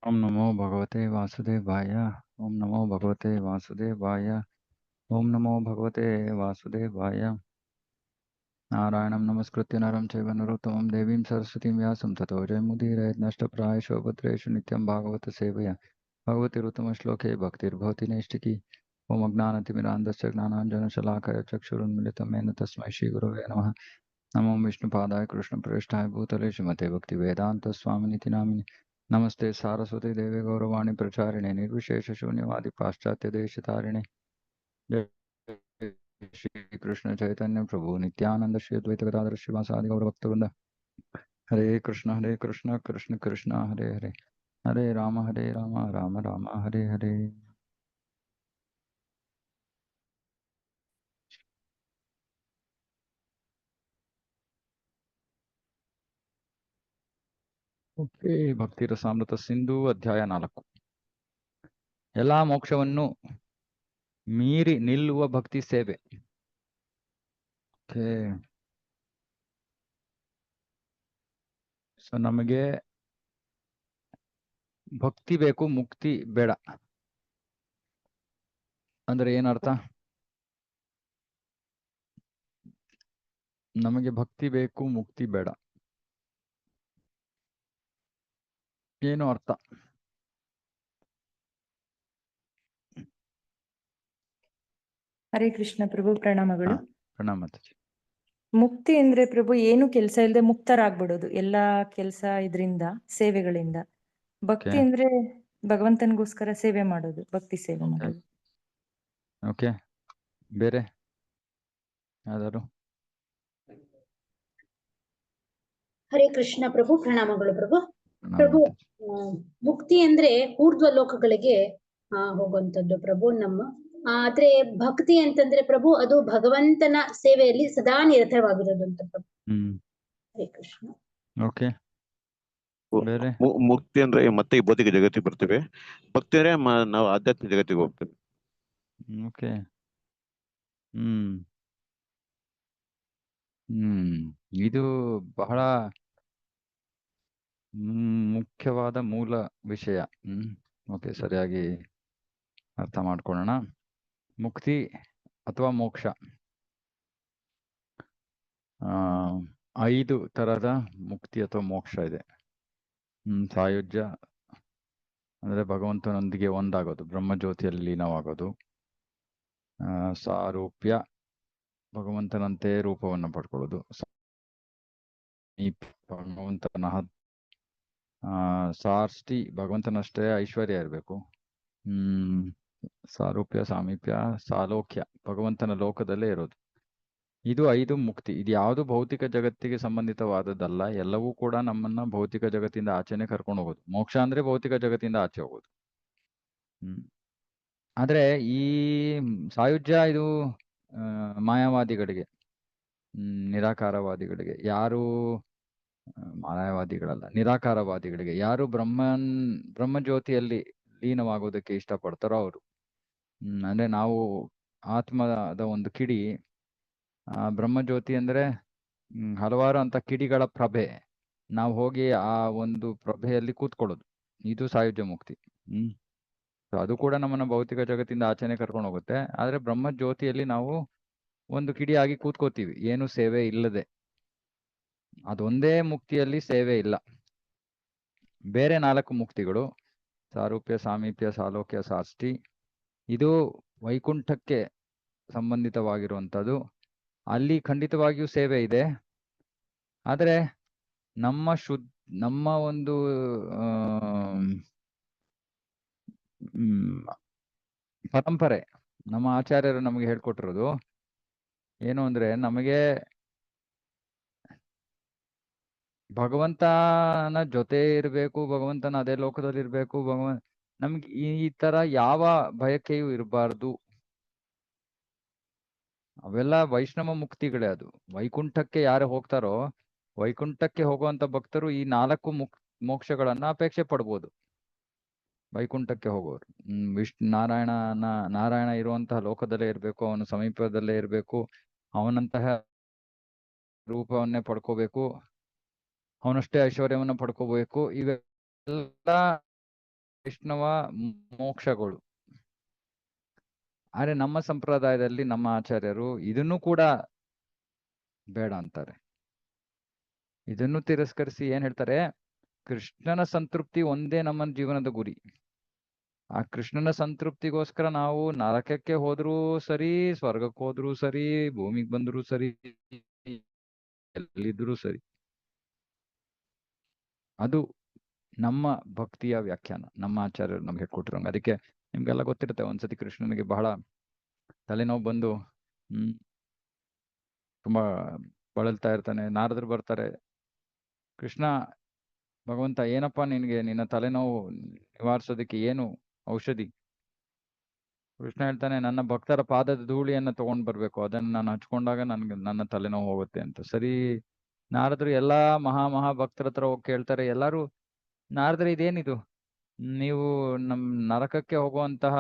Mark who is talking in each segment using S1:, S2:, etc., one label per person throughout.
S1: ओम नमो भगवते वासुदेवाय। ओम नमो भगवते वासुदेवाय। ओम नमो भगवते वासुदेवाय। नारायणं नमस्कृत्य नरं चैव नरोत्तमं देवीं सरस्वतीं व्यासं ततो जयमुदीरयेत् नष्टप्रायेषु भद्रेषु नित्यं भागवत सेवया भगवतिरुत्तमश्लोके भक्तिर्भवति नैष्टिकी। ओम अज्ञानतिमिरान्धस्य ज्ञानाञ्जनशलाकया चक्षुरुन्मिलितं येन तस्मै श्रीगुरवे नमः। नमो विष्णुपादाय कृष्णप्रेष्ठाय भूतले श्रीमते भक्तिवेदान्तस्वामिनिति नामिने। नमस्ते सारस्वती देवे गौरवाणी प्रचारिणे निर्विशेषशून्यवादी पाश्चात्यदेशतारिणे। जय श्री कृष्ण चैतन्य प्रभु नित्यानंद श्री अद्वैत गदाधर श्रीवासादि गौरभक्तवृंद। हरे कृष्ण कृष्ण कृष्ण हरे हरे, हरे राम राम राम हरे हरे। ಓಕೆ, ಭಕ್ತಿ ರಸಾಮೃತ ಸಿಂಧು ಅಧ್ಯಾಯ 4. ಎಲ್ಲಾ ಮೋಕ್ಷವನ್ನು ಮೀರಿ ನಿಲ್ಲುವ ಭಕ್ತಿ ಸೇವೆ. ಓಕೆ, ಸೊ ನಮಗೆ ಭಕ್ತಿ ಬೇಕು, ಮುಕ್ತಿ ಬೇಡ ಅಂದ್ರೆ ಏನರ್ಥ? ನಮಗೆ ಭಕ್ತಿ ಬೇಕು, ಮುಕ್ತಿ ಬೇಡ, ಏನು ಅರ್ಥ?
S2: ಹರೇ ಕೃಷ್ಣ ಪ್ರಭು, ಪ್ರಣಾಮಗಳು.
S1: ಪ್ರಣಾಮ ಮಾತಾಜಿ.
S2: ಮುಕ್ತಿ ಅಂದ್ರೆ ಪ್ರಭು ಏನು ಕೆಲಸ ಇಲ್ಲದೆ ಮುಕ್ತರಾಗ್ಬಿಡೋದು, ಎಲ್ಲಾ ಕೆಲಸ ಇದರಿಂದ, ಸೇವೆಗಳಿಂದ. ಭಕ್ತಿ ಅಂದ್ರೆ ಭಗವಂತನಿಗೋಸ್ಕರ ಸೇವೆ ಮಾಡೋದು, ಭಕ್ತಿ ಸೇವೆ ಮಾಡೋದು.
S1: ಓಕೆ, ಬೇರೆ ಯಾವ್ದಾರು?
S3: ಹರೇ ಕೃಷ್ಣ ಪ್ರಭು, ಪ್ರಣಾಮಗಳು ಪ್ರಭು. ಪ್ರಭು, ಮುಕ್ತಿ ಅಂದ್ರೆ ಊರ್ಧ್ವ ಲೋಕಗಳಿಗೆ ಹೋಗುವಂತದ್ದು ಪ್ರಭು. ಆದ್ರೆ ಭಕ್ತಿ ಅಂತಂದ್ರೆ ಪ್ರಭು, ಅದು ಭಗವಂತನ ಸೇವೆಯಲ್ಲಿ ಸದಾ ನಿರತವಾಗಿರೋದು ಅಂತ ಪ್ರಭು. ಹರೇ ಕೃಷ್ಣ.
S1: ಓಕೆ,
S4: ಮುಕ್ತಿ ಅಂದ್ರೆ ಮತ್ತೆ ಈ ಭೌತಿಕ ಜಗತ್ತಿಗೆ ಬರ್ತೇವೆ, ಭಕ್ತಿ ಅಂದ್ರೆ ನಾವು ಆಧ್ಯಾತ್ಮಿಕ ಜಗತ್ತಿಗೆ ಹೋಗ್ತೇವೆ.
S1: ಓಕೆ, ಇದು ಬಹಳ ಮುಖ್ಯವಾದ ಮೂಲ ವಿಷಯ. ಓಕೆ, ಸರಿಯಾಗಿ ಅರ್ಥ ಮಾಡ್ಕೊಳ್ಳೋಣ. ಮುಕ್ತಿ ಅಥವಾ ಮೋಕ್ಷ, 5 ತರದ ಮುಕ್ತಿ ಅಥವಾ ಮೋಕ್ಷ ಇದೆ. ಸಾಯುಜ್ಯ ಅಂದ್ರೆ ಭಗವಂತನೊಂದಿಗೆ ಒಂದಾಗೋದು, ಬ್ರಹ್ಮಜ್ಯೋತಿಯಲ್ಲಿ ಲೀನವಾಗೋದು. ಸಾರೂಪ್ಯ, ಭಗವಂತನಂತೆ ರೂಪವನ್ನು ಪಡ್ಕೊಳ್ಳೋದು. ಭಗವಂತನ ಸಾರ್ಷ್ಟಿ, ಭಗವಂತನಷ್ಟೇ ಐಶ್ವರ್ಯ ಇರಬೇಕು. ಸಾರೂಪ್ಯ, ಸಾಮೀಪ್ಯ, ಸಾಲೋಕ್ಯ, ಭಗವಂತನ ಲೋಕದಲ್ಲೇ ಇರೋದು. ಇದು 5 ಮುಕ್ತಿ. ಇದು ಯಾವುದು ಭೌತಿಕ ಜಗತ್ತಿಗೆ ಸಂಬಂಧಿತವಾದದ್ದಲ್ಲ, ಎಲ್ಲವೂ ಕೂಡ ನಮ್ಮನ್ನ ಭೌತಿಕ ಜಗತ್ತಿಂದ ಆಚೆನೆ ಕರ್ಕೊಂಡು ಹೋಗೋದು. ಮೋಕ್ಷ ಅಂದ್ರೆ ಭೌತಿಕ ಜಗತ್ತಿಂದ ಆಚೆ ಹೋಗೋದು. ಆದ್ರೆ ಈ ಸಾಯುಜ್ಯ ಇದು ಮಾಯಾವಾದಿಗಳಿಗೆ, ನಿರಾಕಾರವಾದಿಗಳಿಗೆ, ಯಾರು ಮಾಯಾವಾದಿಗಳಲ್ಲ, ನಿರಾಕಾರವಾದಿಗಳಿಗೆ, ಯಾರು ಬ್ರಹ್ಮಜ್ಯೋತಿಯಲ್ಲಿ ಲೀನವಾಗೋದಕ್ಕೆ ಇಷ್ಟಪಡ್ತಾರೋ ಅವರು. ಅಂದ್ರೆ ನಾವು ಆತ್ಮದ ಒಂದು ಕಿಡಿ, ಬ್ರಹ್ಮಜ್ಯೋತಿ ಅಂದ್ರೆ ಹಲವಾರು ಅಂತ ಕಿಡಿಗಳ ಪ್ರಭೆ, ನಾವು ಹೋಗಿ ಆ ಒಂದು ಪ್ರಭೆಯಲ್ಲಿ ಕೂತ್ಕೊಳ್ಳೋದು, ಇದು ಸಾಯುಜ್ಯ ಮುಕ್ತಿ. ಅದು ಕೂಡ ನಮ್ಮನ್ನ ಭೌತಿಕ ಜಗತ್ತಿಂದ ಆಚೆನೆ ಕರ್ಕೊಂಡು ಹೋಗುತ್ತೆ. ಆದ್ರೆ ಬ್ರಹ್ಮಜ್ಯೋತಿಯಲ್ಲಿ ನಾವು ಒಂದು ಕಿಡಿಯಾಗಿ ಕೂತ್ಕೋತೀವಿ, ಏನು ಸೇವೆ ಇಲ್ಲದೆ. ಅದೊಂದೇ ಮುಕ್ತಿಯಲ್ಲಿ ಸೇವೆ ಇಲ್ಲ. ಬೇರೆ 4 ಮುಕ್ತಿಗಳು, ಸಾರೂಪ್ಯ, ಸಾಮೀಪ್ಯ, ಸಾಲೋಕ್ಯ, ಸಾಷ್ಟಿ, ಇದು ವೈಕುಂಠಕ್ಕೆ ಸಂಬಂಧಿತವಾಗಿರುವಂಥದ್ದು. ಅಲ್ಲಿ ಖಂಡಿತವಾಗಿಯೂ ಸೇವೆ ಇದೆ. ಆದರೆ ನಮ್ಮ ಒಂದು ಪರಂಪರೆ, ನಮ್ಮ ಆಚಾರ್ಯರು ನಮಗೆ ಹೇಳ್ಕೊಟ್ಟಿರೋದು ಏನು ಅಂದ್ರೆ, ನಮಗೆ ಭಗವಂತನ ಜೊತೆ ಇರಬೇಕು, ಭಗವಂತನ ಅದೇ ಲೋಕದಲ್ಲಿ ಇರಬೇಕು, ನಮ್ಗೆ ಈ ತರ ಯಾವ ಬಯಕೆಯೂ ಇರಬಾರ್ದು. ಅವೆಲ್ಲ ವೈಷ್ಣವ ಮುಕ್ತಿಗಳೇ. ಅದು ವೈಕುಂಠಕ್ಕೆ ಯಾರು ಹೋಗ್ತಾರೋ, ವೈಕುಂಠಕ್ಕೆ ಹೋಗುವಂತ ಭಕ್ತರು ಈ 4 ಮೋಕ್ಷಗಳನ್ನ ಅಪೇಕ್ಷೆ ಪಡ್ಬೋದು. ವೈಕುಂಠಕ್ಕೆ ಹೋಗೋರು ನಾರಾಯಣ ಇರುವಂತಹ ಲೋಕದಲ್ಲೇ ಇರಬೇಕು, ಅವನ ಸಮೀಪದಲ್ಲೇ ಇರಬೇಕು, ಅವನಂತಹ ರೂಪವನ್ನೇ ಪಡ್ಕೋಬೇಕು, ಅವನಷ್ಟೇ ಐಶ್ವರ್ಯವನ್ನ ಪಡ್ಕೋಬೇಕು. ಇವೆಲ್ಲ ವೈಷ್ಣವ ಮೋಕ್ಷಗಳು. ಆದ್ರೆ ನಮ್ಮ ಸಂಪ್ರದಾಯದಲ್ಲಿ ನಮ್ಮ ಆಚಾರ್ಯರು ಇದನ್ನು ಕೂಡ ಬೇಡ ಅಂತಾರೆ. ಇದನ್ನು ತಿರಸ್ಕರಿಸಿ ಏನ್ ಹೇಳ್ತಾರೆ, ಕೃಷ್ಣನ ಸಂತೃಪ್ತಿ ಒಂದೇ ನಮ್ಮ ಜೀವನದ ಗುರಿ. ಆ ಕೃಷ್ಣನ ಸಂತೃಪ್ತಿಗೋಸ್ಕರ ನಾವು ನರಕಕ್ಕೆ ಹೋದ್ರೂ ಸರಿ, ಸ್ವರ್ಗಕ್ಕೆ ಹೋದ್ರೂ ಸರಿ, ಭೂಮಿಗೆ ಬಂದ್ರು ಸರಿ, ಎಲ್ಲಿದ್ರು ಸರಿ. ಅದು ನಮ್ಮ ಭಕ್ತಿಯ ವ್ಯಾಖ್ಯಾನ, ನಮ್ಮ ಆಚಾರ್ಯರು ನಮ್ಗೆ ಹೇಳ್ಕೊಟ್ಟಿರೋಂಗೆ. ಅದಕ್ಕೆ ನಿಮ್ಗೆಲ್ಲ ಗೊತ್ತಿರುತ್ತೆ, ಒಂದ್ಸತಿ ಕೃಷ್ಣನಿಗೆ ಬಹಳ ತಲೆನೋವು ಬಂದು ತುಂಬಾ ಬಳಲ್ತಾ ಇರ್ತಾನೆ. ನಾರದರು ಬರ್ತಾರೆ, ಕೃಷ್ಣ ಭಗವಂತ ಏನಪ್ಪಾ ನಿನಗೆ, ನಿನ್ನ ತಲೆನೋವು ನಿವಾರಿಸೋದಕ್ಕೆ ಏನು ಔಷಧಿ? ಕೃಷ್ಣ ಹೇಳ್ತಾನೆ, ನನ್ನ ಭಕ್ತರ ಪಾದದ ಧೂಳಿಯನ್ನ ತಗೊಂಡ್ ಬರ್ಬೇಕು, ಅದನ್ನ ನಾನು ಹಚ್ಕೊಂಡಾಗ ನನ್ನ ತಲೆನೋವು ಹೋಗುತ್ತೆ ಅಂತ. ಸರಿ, ನಾರದರು ಎಲ್ಲಾ ಮಹಾ ಭಕ್ತರ ಹತ್ರ ಹೋಗಿ ಕೇಳ್ತಾರೆ. ಎಲ್ಲಾರು, ನಾರದ್ರೆ ಇದೇನಿದು, ನೀವು ನಮ್ ನರಕಕ್ಕೆ ಹೋಗುವಂತಹ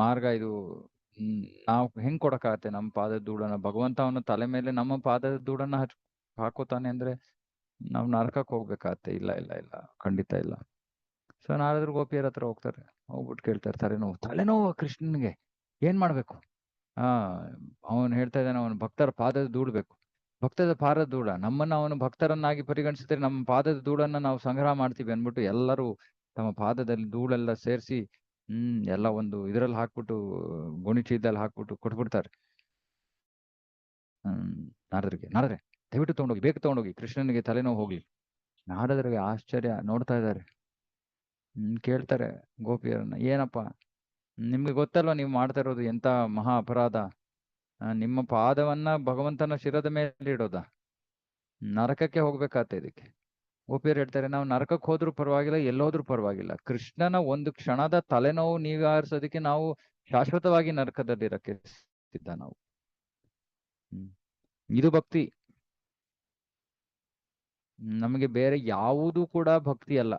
S1: ಮಾರ್ಗ ಇದು, ನಾವು ಹೆಂಗ್ ಕೊಡಕ್ಕಾಗತ್ತೆ ನಮ್ಮ ಪಾದದ ಧೂಳನ್ನ? ಭಗವಂತ ಅವನ ತಲೆ ಮೇಲೆ ನಮ್ಮ ಪಾದದ ಧೂಳನ್ನ ಹಾಕೋತಾನೆ ಅಂದ್ರೆ ನಾವು ನರಕಕ್ಕೆ ಹೋಗ್ಬೇಕಾಗತ್ತೆ. ಇಲ್ಲ ಇಲ್ಲ ಇಲ್ಲ, ಖಂಡಿತ ಇಲ್ಲ. ಸೊ ನಾರದ್ರು ಗೋಪಿಯರ ಹತ್ರ ಹೋಗ್ತಾರೆ, ಹೋಗ್ಬಿಟ್ಟು ಕೇಳ್ತಾರೆ, ತಲೆನೋವು ಕೃಷ್ಣನ್ಗೆ ಏನ್ ಮಾಡ್ಬೇಕು? ಅವನು ಹೇಳ್ತಾ ಇದ್ದಾನೆ, ಅವನು ಭಕ್ತರ ಪಾದದ ಧೂಳ್ಬೇಕು. ಭಕ್ತದ ಪಾದದ ಧೂಳ, ನಮ್ಮನ್ನ ಅವನು ಭಕ್ತರನ್ನಾಗಿ ಪರಿಗಣಿಸಿದ್ರೆ ನಮ್ಮ ಪಾದದ ಧೂಳನ್ನ ನಾವು ಸಂಗ್ರಹ ಮಾಡ್ತೀವಿ ಅನ್ಬಿಟ್ಟು ಎಲ್ಲರೂ ತಮ್ಮ ಪಾದದಲ್ಲಿ ಧೂಳೆಲ್ಲ ಸೇರಿಸಿ ಎಲ್ಲ ಒಂದು ಇದರಲ್ಲಿ ಹಾಕ್ಬಿಟ್ಟು, ಗೋಣಿಚೀಲದಲ್ಲಿ ಹಾಕ್ಬಿಟ್ಟು ಕೊಟ್ಬಿಡ್ತಾರೆ. ನಾರದರಿಗೆ, ನಾರದ್ರೆ ದಯವಿಟ್ಟು ತಗೊಂಡೋಗಿ, ಬೇಕು ತಗೊಂಡೋಗಿ, ಕೃಷ್ಣನಿಗೆ ತಲೆನೋವು ಹೋಗ್ಲಿ. ನಾರದರಿಗೆ ಆಶ್ಚರ್ಯ, ನೋಡ್ತಾ ಇದ್ದಾರೆ. ಕೇಳ್ತಾರೆ ಗೋಪಿಯರನ್ನ, ಏನಪ್ಪ ನಿಮ್ಗೆ ಗೊತ್ತಲ್ವ ನೀವು ಮಾಡ್ತಾ ಇರೋದು ಎಂತ ಮಹಾ ಅಪರಾಧ? ನಿಮ್ಮ ಪಾದವನ್ನ ಭಗವಂತನ ಶಿರದ ಮೇಲೆ ಇಡೋದ? ನರಕಕ್ಕೆ ಹೋಗ್ಬೇಕಾಗತ್ತೆ ಇದಕ್ಕೆ. ಗೋಪಿಯರು ಹೇಳ್ತಾರೆ, ನಾವು ನರಕಕ್ಕೆ ಹೋದ್ರೂ ಪರವಾಗಿಲ್ಲ, ಎಲ್ಲೋದ್ರೂ ಪರವಾಗಿಲ್ಲ, ಕೃಷ್ಣನ ಒಂದು ಕ್ಷಣದ ತಲೆನೋವು ನಿವಾರಿಸೋದಕ್ಕೆ ನಾವು ಶಾಶ್ವತವಾಗಿ ನರಕದಲ್ಲಿರಕ್ಕೆ ಸಿದ್ಧ ನಾವು. ಇದು ಭಕ್ತಿ. ನಮಗೆ ಬೇರೆ ಯಾವುದೂ ಕೂಡ ಭಕ್ತಿ ಅಲ್ಲ.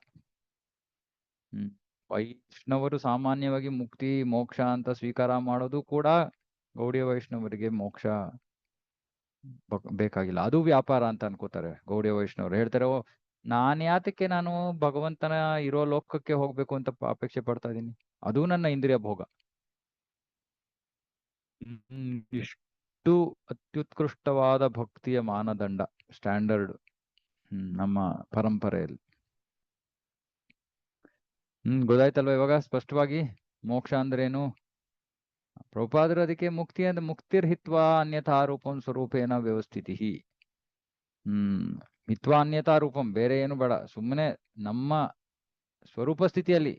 S1: ವೈಷ್ಣವರು ಸಾಮಾನ್ಯವಾಗಿ ಮುಕ್ತಿ ಮೋಕ್ಷ ಅಂತ ಸ್ವೀಕಾರ ಮಾಡೋದು ಕೂಡ ಗೌಡಿಯ ವೈಷ್ಣವರಿಗೆ ಮೋಕ್ಷ ಬೇಕಾಗಿಲ್ಲ, ಅದು ವ್ಯಾಪಾರ ಅಂತ ಅನ್ಕೋತಾರೆ ಗೌಡಿಯ ವೈಷ್ಣವರು. ಹೇಳ್ತಾರೆ, ಯಾತಕ್ಕೆ ನಾನು ಭಗವಂತನ ಇರೋ ಲೋಕಕ್ಕೆ ಹೋಗ್ಬೇಕು ಅಂತ ಅಪೇಕ್ಷೆ ಪಡ್ತಾ ಇದ್ದೀನಿ, ಅದು ನನ್ನ ಇಂದ್ರಿಯ ಭೋಗ. ಇಷ್ಟು ಅತ್ಯುತ್ಕೃಷ್ಟವಾದ ಭಕ್ತಿಯ ಮಾನದಂಡ, ಸ್ಟ್ಯಾಂಡರ್ಡ್ ನಮ್ಮ ಪರಂಪರೆಯಲ್ಲಿ. ಗೊತ್ತಾಯ್ತಲ್ವ ಇವಾಗ ಸ್ಪಷ್ಟವಾಗಿ ಮೋಕ್ಷ ಅಂದ್ರೇನು? ಪ್ರಭುಪಾದರು ಅದಕ್ಕೆ ಮುಕ್ತಿ ಅಂದ್ರೆ ಮುಕ್ತಿರ್ಹಿತ್ವಾ ಅನ್ಯಥಾ ರೂಪಂ ಸ್ವರೂಪೇನ ವ್ಯವಸ್ಥಿತಿ. ಹಿತ್ವಾ ಅನ್ಯಥಾ ರೂಪಂ, ಬೇರೆ ಏನು ಬೇಡ, ಸುಮ್ಮನೆ ನಮ್ಮ ಸ್ವರೂಪ ಸ್ಥಿತಿಯಲ್ಲಿ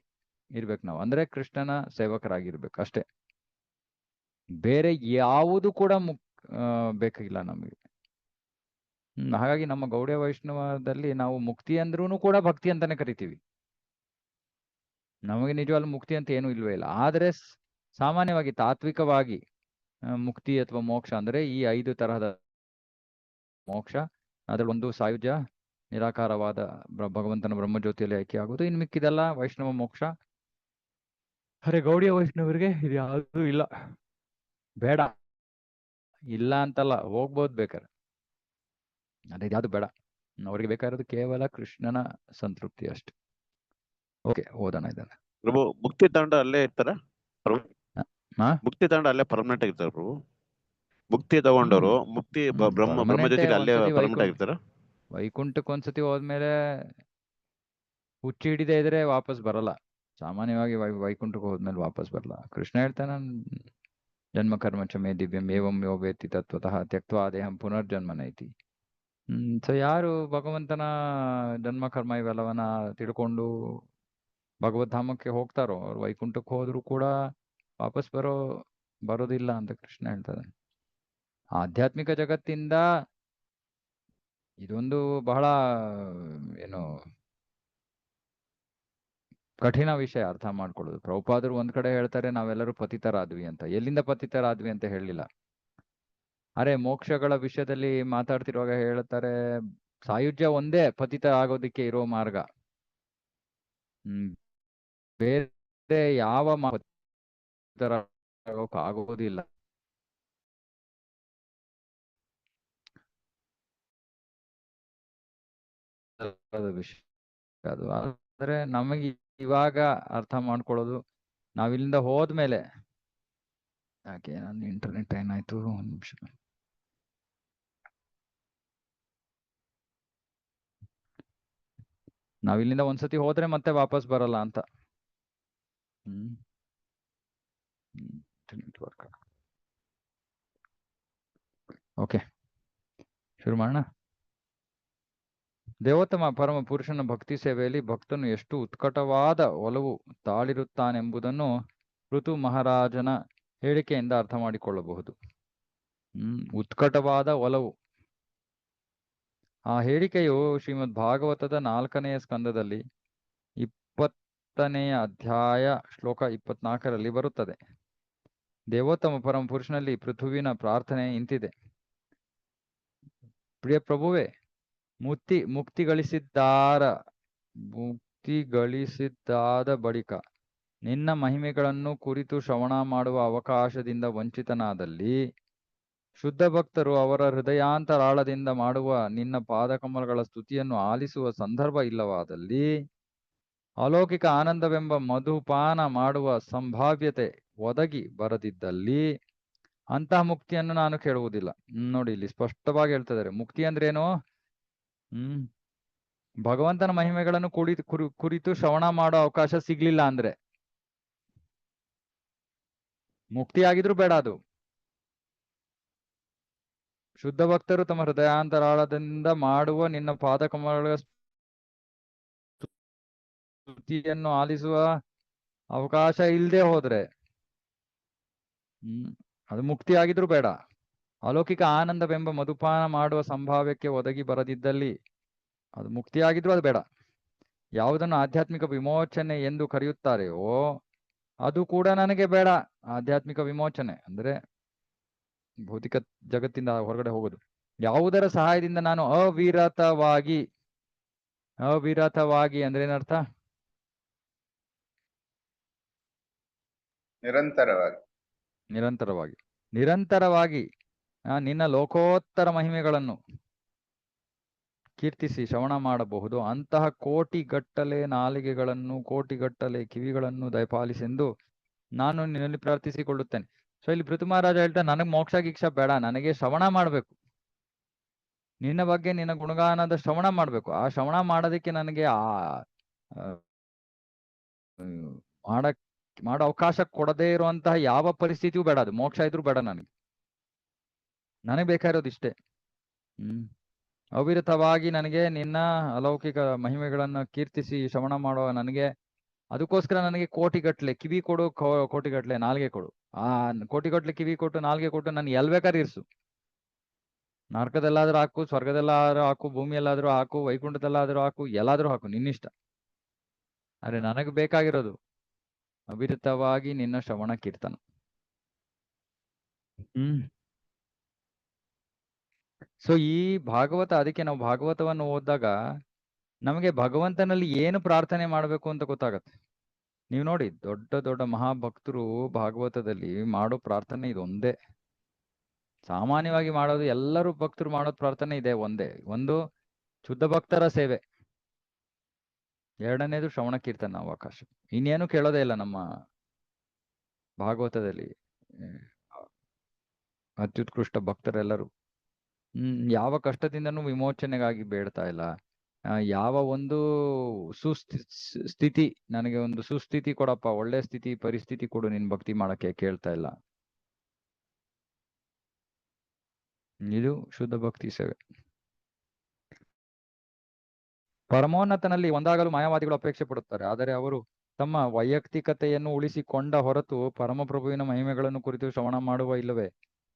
S1: ಇರ್ಬೇಕು ನಾವು, ಅಂದ್ರೆ ಕೃಷ್ಣನ ಸೇವಕರಾಗಿರ್ಬೇಕು ಅಷ್ಟೇ. ಬೇರೆ ಯಾವುದು ಕೂಡ ಬೇಕಾಗಿಲ್ಲ ನಮಗೆ. ಹಾಗಾಗಿ ನಮ್ಮ ಗೌಡಿಯ ವೈಷ್ಣವದಲ್ಲಿ ನಾವು ಮುಕ್ತಿ ಅಂದ್ರೂ ಕೂಡ ಭಕ್ತಿ ಅಂತಾನೆ ಕರಿತೀವಿ. ನಮಗೆ ನಿಜವಾಗ್ಲೂ ಮುಕ್ತಿ ಅಂತ ಏನೂ ಇಲ್ವೇ ಇಲ್ಲ. ಆದ್ರೆ ಸಾಮಾನ್ಯವಾಗಿ ತಾತ್ವಿಕವಾಗಿ ಮುಕ್ತಿ ಅಥವಾ ಮೋಕ್ಷ ಅಂದ್ರೆ ಈ 5 ತರಹದ ಮೋಕ್ಷ. ಅದ್ರಲ್ಲಿ ಒಂದು ಸಾಯುಜ್ಯ, ನಿರಾಕಾರವಾದ ಭಗವಂತನ ಬ್ರಹ್ಮಜ್ಯೋತಿಯಲ್ಲಿ ಐಕ್ಯ ಆಗೋದು, ಇನ್ನು ಮಿಕ್ಕಿದೆಲ್ಲ ವೈಷ್ಣವ ಮೋಕ್ಷ. ಅರೆ ಗೌಡಿಯ ವೈಷ್ಣವರಿಗೆ ಇದು ಯಾವುದು ಇಲ್ಲ, ಬೇಡ. ಇಲ್ಲ ಅಂತಲ್ಲ, ಹೋಗ್ಬೋದು ಬೇಕಾರೆ, ಅದೇ ಯಾವುದು ಬೇಡ. ಅವ್ರಿಗೆ ಬೇಕಾಗಿರೋದು ಕೇವಲ ಕೃಷ್ಣನ ಸಂತೃಪ್ತಿ ಅಷ್ಟೆ. ಓಕೆ, ಓದೋಣ ಇದನ್ನ.
S4: ಪ್ರಭು ಮುಕ್ತಿ ತಾಂಡ ಅಲ್ಲೇ ಇರ್ತಾರ ಪ್ರಭು? ಮುಕ್ತಿ ತಾಂಡ ಅಲ್ಲೇ ಪರ್ಮನೆಂಟ್ ಆಗಿರ್ತಾರ ಪ್ರಭು? ಮುಕ್ತಿ ತಗೊಂಡವರು ಮುಕ್ತಿ ಬ್ರಹ್ಮಜ್ಯೋತಿಲಿ ಅಲ್ಲೇ ಪರ್ಮನೆಂಟ್ ಆಗಿರ್ತಾರ?
S1: ವೈಕುಂಠಕ್ಕೆ ಒಂದ್ಸತಿ ಹೋದ್ಮೇಲೆ ಹುಚ್ಚಿ ಹಿಡಿದೇ ಇದ್ರೆ ವಾಪಸ್ ಬರಲ್ಲ. ಸಾಮಾನ್ಯವಾಗಿ ವೈಕುಂಠಕ್ಕೆ ಹೋದ್ಮೇಲೆ ವಾಪಸ್ ಬರಲ್ಲ. ಕೃಷ್ಣ ಹೇಳ್ತಾನ, ಜನ್ಮ ಕರ್ಮ ಚಮೇ ದಿವ್ಯಂ ಏವಂ ಯೋ ವೇತ್ತಿ ತತ್ವತಃ ತ್ಯಕ್ತ್ವಾ ದೇಹಂ ಪುನರ್ಜನ್ಮನೈತಿ. ಸೊ ಯಾರು ಭಗವಂತನ ಜನ್ಮ ಕರ್ಮ ಇವೆಲ್ಲವನ್ನ ತಿಳ್ಕೊಂಡು ಭಗವದ್ಧಾಮಕ್ಕೆ ಹೋಗ್ತಾರೋ, ಅವ್ರು ವೈಕುಂಠಕ್ಕೆ ಹೋದ್ರು ಕೂಡ ವಾಪಸ್ ಬರೋದಿಲ್ಲ ಅಂತ ಕೃಷ್ಣ ಹೇಳ್ತಾರೆ. ಆಧ್ಯಾತ್ಮಿಕ ಜಗತ್ತಿಂದ ಇದೊಂದು ಬಹಳ ಏನು ಕಠಿಣ ವಿಷಯ ಅರ್ಥ ಮಾಡ್ಕೊಳ್ಳೋದು. ಪ್ರಭುಪಾದರು ಒಂದ್ ಕಡೆ ಹೇಳ್ತಾರೆ ನಾವೆಲ್ಲರೂ ಪತಿತರಾದ್ವಿ ಅಂತ. ಎಲ್ಲಿಂದ ಪತಿತರಾದ್ವಿ ಅಂತ ಹೇಳಿಲ್ಲ. ಅರೆ ಮೋಕ್ಷಗಳ ವಿಷಯದಲ್ಲಿ ಮಾತಾಡ್ತಿರುವಾಗ ಹೇಳ್ತಾರೆ, ಸಾಯುಜ್ಯ ಒಂದೇ ಪತಿತ ಆಗೋದಿಕ್ಕೆ ಇರೋ ಮಾರ್ಗ, ಬೇರೆ ಯಾವ ಆಗೋದಿಲ್ಲ. ವಿಷಯ ಅದು. ಅಂದ್ರೆ ನಮಗೆ ಇವಾಗ ಅರ್ಥ ಮಾಡ್ಕೊಳ್ಳೋದು ನಾವಿಲ್ಲಿಂದ ಹೋದ್ಮೇಲೆ. ಯಾಕೆ ನನ್ನ ಇಂಟರ್ನೆಟ್ ಏನಾಯ್ತು, ಒಂದ್ ನಿಮಿಷ. ನಾವಿಲ್ಲಿಂದ ಒಂದ್ಸತಿ ಹೋದ್ರೆ ಮತ್ತೆ ವಾಪಸ್ ಬರಲ್ಲ ಅಂತ. Internet work. ಓಕೆ, ಶುರು ಮಾಡೋಣ. ದೇವೋತ್ತಮ ಪರಮ ಪುರುಷನ ಭಕ್ತಿ ಸೇವೆಯಲ್ಲಿ ಭಕ್ತನು ಎಷ್ಟು ಉತ್ಕಟವಾದ ಒಲವು ತಾಳಿರುತ್ತಾನೆಂಬುದನ್ನು ಋತು ಮಹಾರಾಜನ ಹೇಳಿಕೆಯಿಂದ ಅರ್ಥ ಮಾಡಿಕೊಳ್ಳಬಹುದು. ಉತ್ಕಟವಾದ ಒಲವು. ಆ ಹೇಳಿಕೆಯು ಶ್ರೀಮದ್ ಭಾಗವತದ 4ನೆಯ ಸ್ಕಂದದಲ್ಲಿ 20ನೆಯ ಅಧ್ಯಾಯ ಶ್ಲೋಕ 24ರಲ್ಲಿ ಬರುತ್ತದೆ. ದೇವೋತ್ತಮ ಪರಮ ಪುರುಷನಲ್ಲಿ ಪೃಥುವಿನ ಪ್ರಾರ್ಥನೆ ಇಂತಿದೆ: ಪ್ರಿಯ ಪ್ರಭುವೇ, ಮುಕ್ತಿಗಳಿಸಿದ್ದಾದ ಬಳಿಕ ನಿನ್ನ ಮಹಿಮೆಗಳನ್ನು ಕುರಿತು ಶ್ರವಣ ಮಾಡುವ ಅವಕಾಶದಿಂದ ವಂಚಿತನಾದಲ್ಲಿ, ಶುದ್ಧ ಭಕ್ತರು ಅವರ ಹೃದಯಾಂತರಾಳದಿಂದ ಮಾಡುವ ನಿನ್ನ ಪಾದಕಮಲಗಳ ಸ್ತುತಿಯನ್ನು ಆಲಿಸುವ ಸಂದರ್ಭ ಇಲ್ಲವಾದಲ್ಲಿ, ಅಲೌಕಿಕ ಆನಂದವೆಂಬ ಮಧುಪಾನ ಮಾಡುವ ಸಂಭಾವ್ಯತೆ ಒದಗಿ ಬರದಿದ್ದಲ್ಲಿ ಅಂತಹ ಮುಕ್ತಿಯನ್ನು ನಾನು ಕೇಳುವುದಿಲ್ಲ. ನೋಡಿ, ಇಲ್ಲಿ ಸ್ಪಷ್ಟವಾಗಿ ಹೇಳ್ತಿದ್ದಾರೆ. ಮುಕ್ತಿ ಅಂದ್ರೇನು? ಭಗವಂತನ ಮಹಿಮೆಗಳನ್ನು ಕುರಿತು ಶ್ರವಣ ಮಾಡೋ ಅವಕಾಶ ಸಿಗ್ಲಿಲ್ಲ ಅಂದ್ರೆ ಮುಕ್ತಿ ಆಗಿದ್ರು ಬೇಡ ಅದು. ಶುದ್ಧ ಭಕ್ತರು ತಮ್ಮ ಹೃದಯಾಂತರಾಳದಿಂದ ಮಾಡುವ ನಿನ್ನ ಪಾದಕಮಲಗಳ ಸ್ತುತಿಯನ್ನು ಆಲಿಸುವ ಅವಕಾಶ ಇಲ್ಲದೆ ಹೋದ್ರೆ ಅದು ಮುಕ್ತಿ ಆಗಿದ್ರು ಬೇಡ. ಅಲೌಕಿಕ ಆನಂದವೆಂಬ ಮಧುಪಾನ ಮಾಡುವ ಸಂಭಾವ್ಯಕ್ಕೆ ಒದಗಿ ಬರದಿದ್ದಲ್ಲಿ ಅದು ಮುಕ್ತಿಯಾಗಿದ್ರು ಅದು ಬೇಡ. ಯಾವುದನ್ನು ಆಧ್ಯಾತ್ಮಿಕ ವಿಮೋಚನೆ ಎಂದು ಕರೆಯುತ್ತಾರೆಯೋ ಅದು ಕೂಡ ನನಗೆ ಬೇಡ. ಆಧ್ಯಾತ್ಮಿಕ ವಿಮೋಚನೆ ಅಂದ್ರೆ ಭೌತಿಕ ಜಗತ್ತಿಂದ ಹೊರಗಡೆ ಹೋಗೋದು. ಯಾವುದರ ಸಹಾಯದಿಂದ ನಾನು ಅವಿರತವಾಗಿ ಅಂದ್ರೆ ಏನರ್ಥ? ನಿರಂತರವಾಗಿ ನಿನ್ನ ಲೋಕೋತ್ತರ ಮಹಿಮೆಗಳನ್ನು ಕೀರ್ತಿಸಿ ಶ್ರವಣ ಮಾಡಬಹುದು. ಅಂತಹ ಕೋಟಿಗಟ್ಟಲೆ ನಾಲಿಗೆಗಳನ್ನು, ಕೋಟಿಗಟ್ಟಲೆ ಕಿವಿಗಳನ್ನು ದಯಪಾಲಿಸೆಂದು ನಾನು ನಿನ್ನಲ್ಲಿ ಪ್ರಾರ್ಥಿಸಿಕೊಳ್ಳುತ್ತೇನೆ. ಸೊ ಇಲ್ಲಿ ಪೃಥು ಮಹಾರಾಜ ಹೇಳ್ತಾರೆ, ನನಗೆ ಮೋಕ್ಷ ಗೀಕ್ಷ ಬೇಡ, ನನಗೆ ಶ್ರವಣ ಮಾಡಬೇಕು. ನಿನ್ನ ಬಗ್ಗೆ, ನಿನ್ನ ಗುಣಗಾನದ ಶ್ರವಣ ಮಾಡಬೇಕು. ಆ ಶ್ರವಣ ಮಾಡೋದಕ್ಕೆ ನನಗೆ ಮಾಡೋ ಅವಕಾಶ ಕೊಡದೇ ಇರುವಂತಹ ಯಾವ ಪರಿಸ್ಥಿತಿಯೂ ಬೇಡ. ಅದು ಮೋಕ್ಷ ಇದ್ರೂ ಬೇಡ. ನನಗೆ ಬೇಕಾಗಿರೋದು ಇಷ್ಟೇ. ಅವಿರತವಾಗಿ ನನಗೆ ನಿನ್ನ ಅಲೌಕಿಕ ಮಹಿಮೆಗಳನ್ನು ಕೀರ್ತಿಸಿ ಶ್ರವಣ ಮಾಡುವ ನನಗೆ, ಅದಕ್ಕೋಸ್ಕರ ನನಗೆ ಕೋಟಿಗಟ್ಲೆ ಕಿವಿ ಕೊಡು, ಕೋಟಿಗಟ್ಲೆ ನಾಲ್ಗೆ ಕೊಡು. ಆ ಕೋಟಿಗಟ್ಲೆ ಕಿವಿ ಕೊಟ್ಟು ನಾಲ್ಗೆ ಕೊಟ್ಟು ನಾನು ಎಲ್ ಬೇಕಾದ್ರೂ ಇರಿಸು. ನರಕದಲ್ಲಾದ್ರೂ ಹಾಕು, ಸ್ವರ್ಗದಲ್ಲಾದ್ರೂ ಹಾಕು, ಭೂಮಿಯಲ್ಲಾದ್ರೂ ಹಾಕು, ವೈಕುಂಠದಲ್ಲಾದ್ರೂ ಹಾಕು, ಎಲ್ಲಾದ್ರೂ ಹಾಕು, ನಿನ್ನಿಷ್ಟ. ಆದ್ರೆ ನನಗೆ ಬೇಕಾಗಿರೋದು ಅವಿರತವಾಗಿ ನಿನ್ನ ಶ್ರವಣ ಕೀರ್ತನ. ಸೊ ಈ ಭಾಗವತ, ಅದಕ್ಕೆ ನಾವು ಭಾಗವತವನ್ನು ಓದಿದಾಗ ನಮಗೆ ಭಗವಂತನಲ್ಲಿ ಏನು ಪ್ರಾರ್ಥನೆ ಮಾಡಬೇಕು ಅಂತ ಗೊತ್ತಾಗತ್ತೆ. ನೀವು ನೋಡಿ, ದೊಡ್ಡ ದೊಡ್ಡ ಮಹಾಭಕ್ತರು ಭಾಗವತದಲ್ಲಿ ಮಾಡೋ ಪ್ರಾರ್ಥನೆ ಇದೊಂದೇ. ಸಾಮಾನ್ಯವಾಗಿ ಮಾಡೋದು, ಎಲ್ಲರೂ ಭಕ್ತರು ಮಾಡೋದು ಪ್ರಾರ್ಥನೆ ಇದೆ ಒಂದೇ. ಒಂದು ಶುದ್ಧ ಭಕ್ತರ ಸೇವೆ, ಎರಡನೇದು ಶ್ರವಣ ಕೀರ್ತನ ಅವಕಾಶ. ಇನ್ನೇನು ಕೇಳೋದೇ ಇಲ್ಲ ನಮ್ಮ ಭಾಗವತದಲ್ಲಿ. ಅತ್ಯುತ್ಕೃಷ್ಟ ಭಕ್ತರೆಲ್ಲರೂ ಯಾವ ಕಷ್ಟದಿಂದನೂ ವಿಮೋಚನೆಗಾಗಿ ಬೇಡ್ತಾ ಇಲ್ಲ. ಯಾವ ಒಂದು ಸ್ಥಿತಿ, ನನಗೆ ಒಂದು ಸುಸ್ಥಿತಿ ಕೊಡಪ್ಪ, ಒಳ್ಳೆ ಸ್ಥಿತಿ ಪರಿಸ್ಥಿತಿ ಕೊಡು ನಿನ್ ಭಕ್ತಿ ಮಾಡಕ್ಕೆ ಕೇಳ್ತಾ ಇಲ್ಲ. ಇದು ಶುದ್ಧ ಭಕ್ತಿ ಸೇವೆ. ಪರಮೋನ್ನತನಲ್ಲಿ ಒಂದಾಗಲು ಮಾಯಾವಾದಿಗಳು ಅಪೇಕ್ಷೆ ಪಡುತ್ತಾರೆ. ಆದರೆ ಅವರು ತಮ್ಮ ವೈಯಕ್ತಿಕತೆಯನ್ನು ಉಳಿಸಿಕೊಂಡ ಹೊರತು ಪರಮಪ್ರಭುವಿನ ಮಹಿಮೆಗಳನ್ನು ಕುರಿತು ಶ್ರವಣ ಮಾಡುವ ಇಲ್ಲವೇ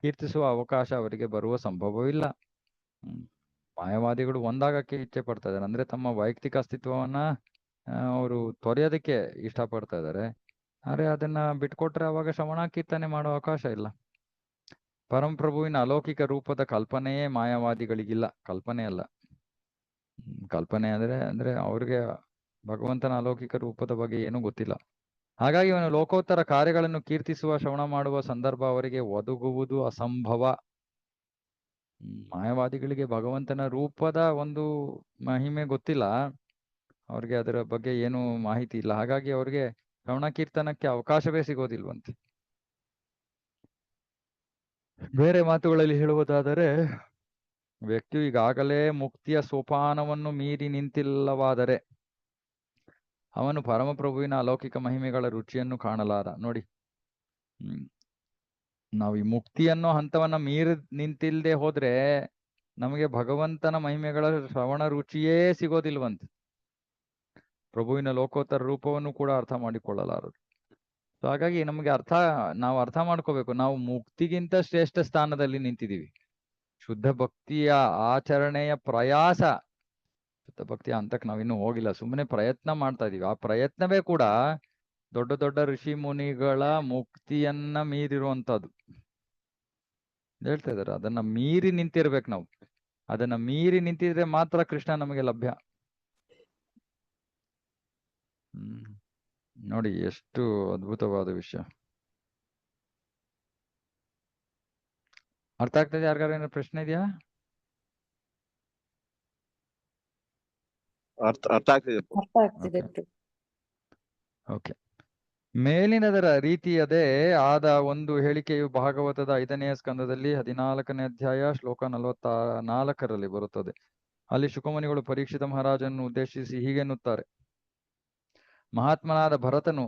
S1: ಕೀರ್ತಿಸುವ ಅವಕಾಶ ಅವರಿಗೆ ಬರುವ ಸಂಭವವಿಲ್ಲ. ಮಾಯಾವಾದಿಗಳು ಒಂದಾಗಕ್ಕೆ ಇಚ್ಛೆ ಪಡ್ತಾ ಇದ್ದಾರೆ. ಅಂದ್ರೆ ತಮ್ಮ ವೈಯಕ್ತಿಕ ಅಸ್ತಿತ್ವವನ್ನ ಅವರು ತೊರೆಯೋದಕ್ಕೆ ಇಷ್ಟಪಡ್ತಾ ಇದ್ದಾರೆ. ಆದ್ರೆ ಅದನ್ನ ಬಿಟ್ಕೊಟ್ರೆ ಅವಾಗ ಶ್ರವಣ ಕೀರ್ತನೆ ಮಾಡೋ ಅವಕಾಶ ಇಲ್ಲ. ಪರಮಪ್ರಭುವಿನ ಅಲೌಕಿಕ ರೂಪದ ಕಲ್ಪನೆಯೇ ಮಾಯಾವಾದಿಗಳಿಗಿಲ್ಲ. ಕಲ್ಪನೆ ಅಲ್ಲ, ಕಲ್ಪನೆ ಅಂದ್ರೆ ಅವ್ರಿಗೆ ಭಗವಂತನ ಅಲೌಕಿಕ ರೂಪದ ಬಗ್ಗೆ ಏನೂ ಗೊತ್ತಿಲ್ಲ. ಹಾಗಾಗಿ ಅವನು ಲೋಕೋತ್ತರ ಕಾರ್ಯಗಳನ್ನು ಕೀರ್ತಿಸುವ ಶ್ರವಣ ಮಾಡುವ ಸಂದರ್ಭ ಅವರಿಗೆ ಒದಗುವುದು ಅಸಂಭವ. ಮಾಯಾವಾದಿಗಳಿಗೆ ಭಗವಂತನ ರೂಪದ ಒಂದು ಮಹಿಮೆ ಗೊತ್ತಿಲ್ಲ. ಅವ್ರಿಗೆ ಅದರ ಬಗ್ಗೆ ಏನು ಮಾಹಿತಿ ಇಲ್ಲ. ಹಾಗಾಗಿ ಅವ್ರಿಗೆ ಶ್ರವಣ ಕೀರ್ತನಕ್ಕೆ ಅವಕಾಶವೇ ಸಿಗೋದಿಲ್ವಂತೆ. ಬೇರೆ ಮಾತುಗಳಲ್ಲಿ ಹೇಳುವುದಾದರೆ, ವ್ಯಕ್ತಿಯು ಈಗಾಗಲೇ ಮುಕ್ತಿಯ ಸೋಪಾನವನ್ನು ಮೀರಿ ನಿಂತಿಲ್ಲವಾದರೆ ಅವನು ಪರಮಪ್ರಭುವಿನ ಅಲೌಕಿಕ ಮಹಿಮೆಗಳ ರುಚಿಯನ್ನು ಕಾಣಲಾರ. ನೋಡಿ, ನಾವು ಈ ಮುಕ್ತಿಯನ್ನೋ ಹಂತವನ್ನ ಮೀರಿ ನಿಂತಿಲ್ದೆ ಹೋದ್ರೆ ನಮಗೆ ಭಗವಂತನ ಮಹಿಮೆಗಳ ಶ್ರವಣ ರುಚಿಯೇ ಸಿಗೋದಿಲ್ವಂತೆ. ಪ್ರಭುವಿನ ಲೋಕೋತ್ತರ ರೂಪವನ್ನು ಕೂಡ ಅರ್ಥ ಮಾಡಿಕೊಳ್ಳಲಾರದು. ಸೊ ಹಾಗಾಗಿ ನಮಗೆ ನಾವು ಅರ್ಥ ಮಾಡ್ಕೋಬೇಕು, ನಾವು ಮುಕ್ತಿಗಿಂತ ಶ್ರೇಷ್ಠ ಸ್ಥಾನದಲ್ಲಿ ನಿಂತಿದ್ದೀವಿ. ಶುದ್ಧ ಭಕ್ತಿಯ ಆಚರಣೆಯ ಪ್ರಯಾಸ, ಶುದ್ಧ ಭಕ್ತಿಯ ಹಂತಕ್ಕೆ ನಾವಿನ್ನೂ ಹೋಗಿಲ್ಲ, ಸುಮ್ಮನೆ ಪ್ರಯತ್ನ ಮಾಡ್ತಾ ಇದೀವಿ. ಆ ಪ್ರಯತ್ನವೇ ಕೂಡ ದೊಡ್ಡ ದೊಡ್ಡ ಋಷಿ ಮುನಿಗಳ ಮುಕ್ತಿಯನ್ನ ಮೀರಿರುವಂತದ್ದು ಹೇಳ್ತಾ ಇದಾರೆ. ಅದನ್ನ ಮೀರಿ ನಿಂತಿರ್ಬೇಕು ನಾವು. ಅದನ್ನ ಮೀರಿ ನಿಂತಿದ್ರೆ ಮಾತ್ರ ಕೃಷ್ಣ ನಮಗೆ ಲಭ್ಯ. ನೋಡಿ ಎಷ್ಟು ಅದ್ಭುತವಾದ ವಿಷಯ. ಅರ್ಥ ಆಗ್ತದೆ? ಯಾರಿಗಾರ ಏನಾದ್ರು ಪ್ರಶ್ನೆ ಇದೆಯಾ?
S4: ಅರ್ಥ ಆಗ್ತಿದೆ.
S1: ಓಕೆ. ಮೇಲಿನದರ ರೀತಿಯದೇ ಆದ ಒಂದು ಹೇಳಿಕೆಯು ಭಾಗವತದ 5ನೇ ಸ್ಕಂದದಲ್ಲಿ 14ನೇ ಅಧ್ಯಾಯ ಶ್ಲೋಕ 44ರಲ್ಲಿ ಬರುತ್ತದೆ. ಅಲ್ಲಿ ಶುಕಮುನಿಗಳು ಪರೀಕ್ಷಿತ ಮಹಾರಾಜನನ್ನು ಉದ್ದೇಶಿಸಿ ಹೀಗೆನ್ನುತ್ತಾರೆ: ಮಹಾತ್ಮನಾದ ಭರತನು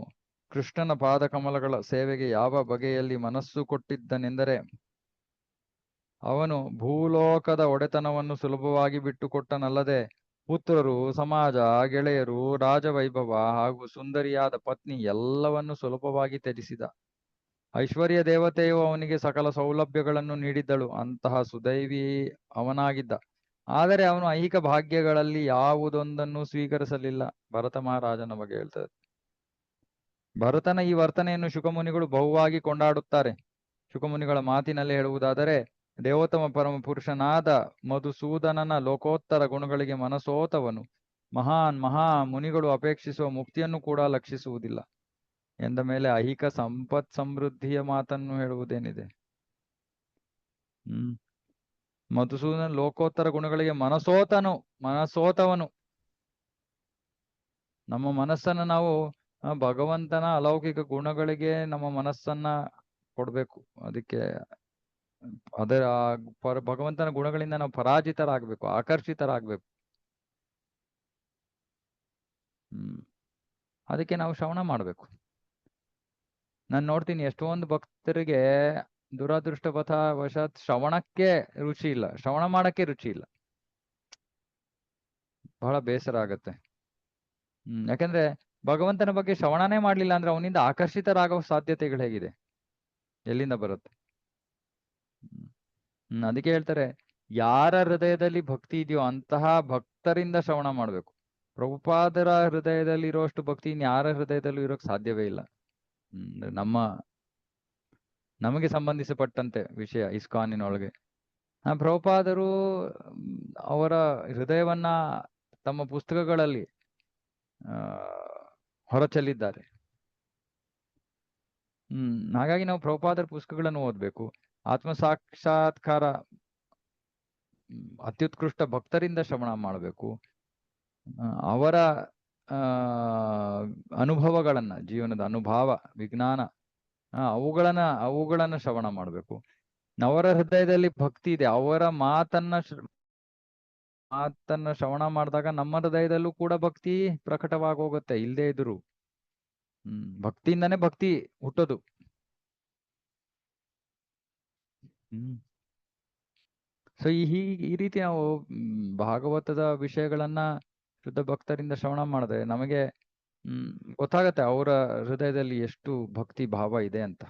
S1: ಕೃಷ್ಣನ ಪಾದಕಮಲಗಳ ಸೇವೆಗೆ ಯಾವ ಬಗೆಯಲ್ಲಿ ಮನಸ್ಸು ಕೊಟ್ಟಿದ್ದನೆಂದರೆ, ಅವನು ಭೂಲೋಕದ ಒಡೆತನವನ್ನು ಸುಲಭವಾಗಿ ಬಿಟ್ಟುಕೊಟ್ಟನಲ್ಲದೆ ಪುತ್ರರು, ಸಮಾಜ, ಗೆಳೆಯರು, ರಾಜವೈಭವ ಹಾಗೂ ಸುಂದರಿಯಾದ ಪತ್ನಿ ಎಲ್ಲವನ್ನು ಸುಲಭವಾಗಿ ತ್ಯಜಿಸಿದ. ಐಶ್ವರ್ಯ ದೇವತೆಯು ಅವನಿಗೆ ಸಕಲ ಸೌಲಭ್ಯಗಳನ್ನು ನೀಡಿದ್ದಳು. ಅಂತಹ ಸುದೈವಿ ಅವನಾಗಿದ್ದ. ಆದರೆ ಅವನು ಐಹಿಕ ಭಾಗ್ಯಗಳಲ್ಲಿ ಯಾವುದೊಂದನ್ನು ಸ್ವೀಕರಿಸಲಿಲ್ಲ. ಭರತ ಮಹಾರಾಜನ ಬಗ್ಗೆ ಹೇಳ್ತಾರೆ. ಭರತನ ಈ ವರ್ತನೆಯನ್ನು ಶುಕಮುನಿಗಳು ಬಹುವಾಗಿ ಕೊಂಡಾಡುತ್ತಾರೆ. ಶುಕಮುನಿಗಳ ಮಾತಿನಲ್ಲಿ ಹೇಳುವುದಾದರೆ, ದೇವೋತ್ತಮ ಪರಮ ಪುರುಷನಾದ ಮಧುಸೂದನನ ಲೋಕೋತ್ತರ ಗುಣಗಳಿಗೆ ಮನಸೋತವನು ಮಹಾ ಮುನಿಗಳು ಅಪೇಕ್ಷಿಸುವ ಮುಕ್ತಿಯನ್ನು ಕೂಡ ಲಕ್ಷಿಸುವುದಿಲ್ಲ ಎಂದ ಮೇಲೆ ಐಹಿಕ ಸಂಪತ್ ಸಮೃದ್ಧಿಯ ಮಾತನ್ನು ಹೇಳುವುದೇನಿದೆ? ಮಧುಸೂದನ ಲೋಕೋತ್ತರ ಗುಣಗಳಿಗೆ ಮನಸೋತವನು. ನಮ್ಮ ಮನಸ್ಸನ್ನು ನಾವು ಭಗವಂತನ ಅಲೌಕಿಕ ಗುಣಗಳಿಗೆ ನಮ್ಮ ಮನಸ್ಸನ್ನ ಕೊಡ್ಬೇಕು. ಅದಕ್ಕೆ ಅದರ ಭಗವಂತನ ಗುಣಗಳಿಂದ ನಾವು ಪರಾಜಿತರಾಗಬೇಕು, ಆಕರ್ಷಿತರಾಗಬೇಕು. ಅದಕ್ಕೆ ನಾವು ಶ್ರವಣ ಮಾಡಬೇಕು. ನಾನು ನೋಡ್ತೀನಿ ಎಷ್ಟೊಂದು ಭಕ್ತರಿಗೆ ದುರದೃಷ್ಟವಶಾತ್ ಶ್ರವಣಕ್ಕೆ ರುಚಿ ಇಲ್ಲ, ಶ್ರವಣ ಮಾಡಕ್ಕೆ ರುಚಿ ಇಲ್ಲ. ಬಹಳ ಬೇಸರ ಆಗತ್ತೆ. ಯಾಕಂದ್ರೆ ಭಗವಂತನ ಬಗ್ಗೆ ಶ್ರವಣನೇ ಮಾಡ್ಲಿಲ್ಲ ಅಂದ್ರೆ ಅವನಿಂದ ಆಕರ್ಷಿತರಾಗೋ ಸಾಧ್ಯತೆಗಳು ಹೇಗಿದೆ, ಎಲ್ಲಿಂದ ಬರುತ್ತೆ? ಅದಕ್ಕೆ ಹೇಳ್ತಾರೆ, ಯಾರ ಹೃದಯದಲ್ಲಿ ಭಕ್ತಿ ಇದೆಯೋ ಅಂತಹ ಭಕ್ತರಿಂದ ಶ್ರವಣ ಮಾಡ್ಬೇಕು. ಪ್ರಭುಪಾದರ ಹೃದಯದಲ್ಲಿ ಇರೋಷ್ಟು ಭಕ್ತಿ ಇನ್ಯಾರ ಹೃದಯದಲ್ಲೂ ಇರೋಕ್ ಸಾಧ್ಯವೇ ಇಲ್ಲ. ನಮಗೆ ಸಂಬಂಧಿಸಪಟ್ಟಂತೆ ವಿಷಯ ಇಸ್ಕಾನಿನೊಳಗೆ ಪ್ರಭುಪಾದರು ಅವರ ಹೃದಯವನ್ನ ತಮ್ಮ ಪುಸ್ತಕಗಳಲ್ಲಿ ಹೊರಚೆಲ್ಲಿದ್ದಾರೆ. ಹಾಗಾಗಿ ನಾವು ಪ್ರಭುಪಾದರ ಪುಸ್ತಕಗಳನ್ನು ಓದ್ಬೇಕು. ಆತ್ಮ ಸಾಕ್ಷಾತ್ಕಾರ ಅತ್ಯುತ್ಕೃಷ್ಟ ಭಕ್ತರಿಂದ ಶ್ರವಣ ಮಾಡಬೇಕು. ಅವರ ಅನುಭವಗಳನ್ನ, ಜೀವನದ ಅನುಭವ, ವಿಜ್ಞಾನ, ಅವುಗಳನ್ನ ಶ್ರವಣ ಮಾಡಬೇಕು. ಅವರ ಹೃದಯದಲ್ಲಿ ಭಕ್ತಿ ಇದೆ, ಅವರ ಮಾತನ್ನ ಶ್ರವಣ ಮಾಡಿದಾಗ ನಮ್ಮ ಹೃದಯದಲ್ಲೂ ಕೂಡ ಭಕ್ತಿ ಪ್ರಕಟವಾಗೋಗುತ್ತೆ. ಇಲ್ಲದೆ ಇದ್ರು ಭಕ್ತಿಯಿಂದಾನೇ ಭಕ್ತಿ ಹುಟ್ಟೋದು. ಸೊ ಈ ರೀತಿ ನಾವು ಭಾಗವತದ ವಿಷಯಗಳನ್ನ ಶುದ್ಧ ಭಕ್ತರಿಂದ ಶ್ರವಣ ಮಾಡಿದ್ರೆ ನಮಗೆ ಗೊತ್ತಾಗತ್ತೆ ಅವರ ಹೃದಯದಲ್ಲಿ ಎಷ್ಟು ಭಕ್ತಿ ಭಾವ ಇದೆ ಅಂತ.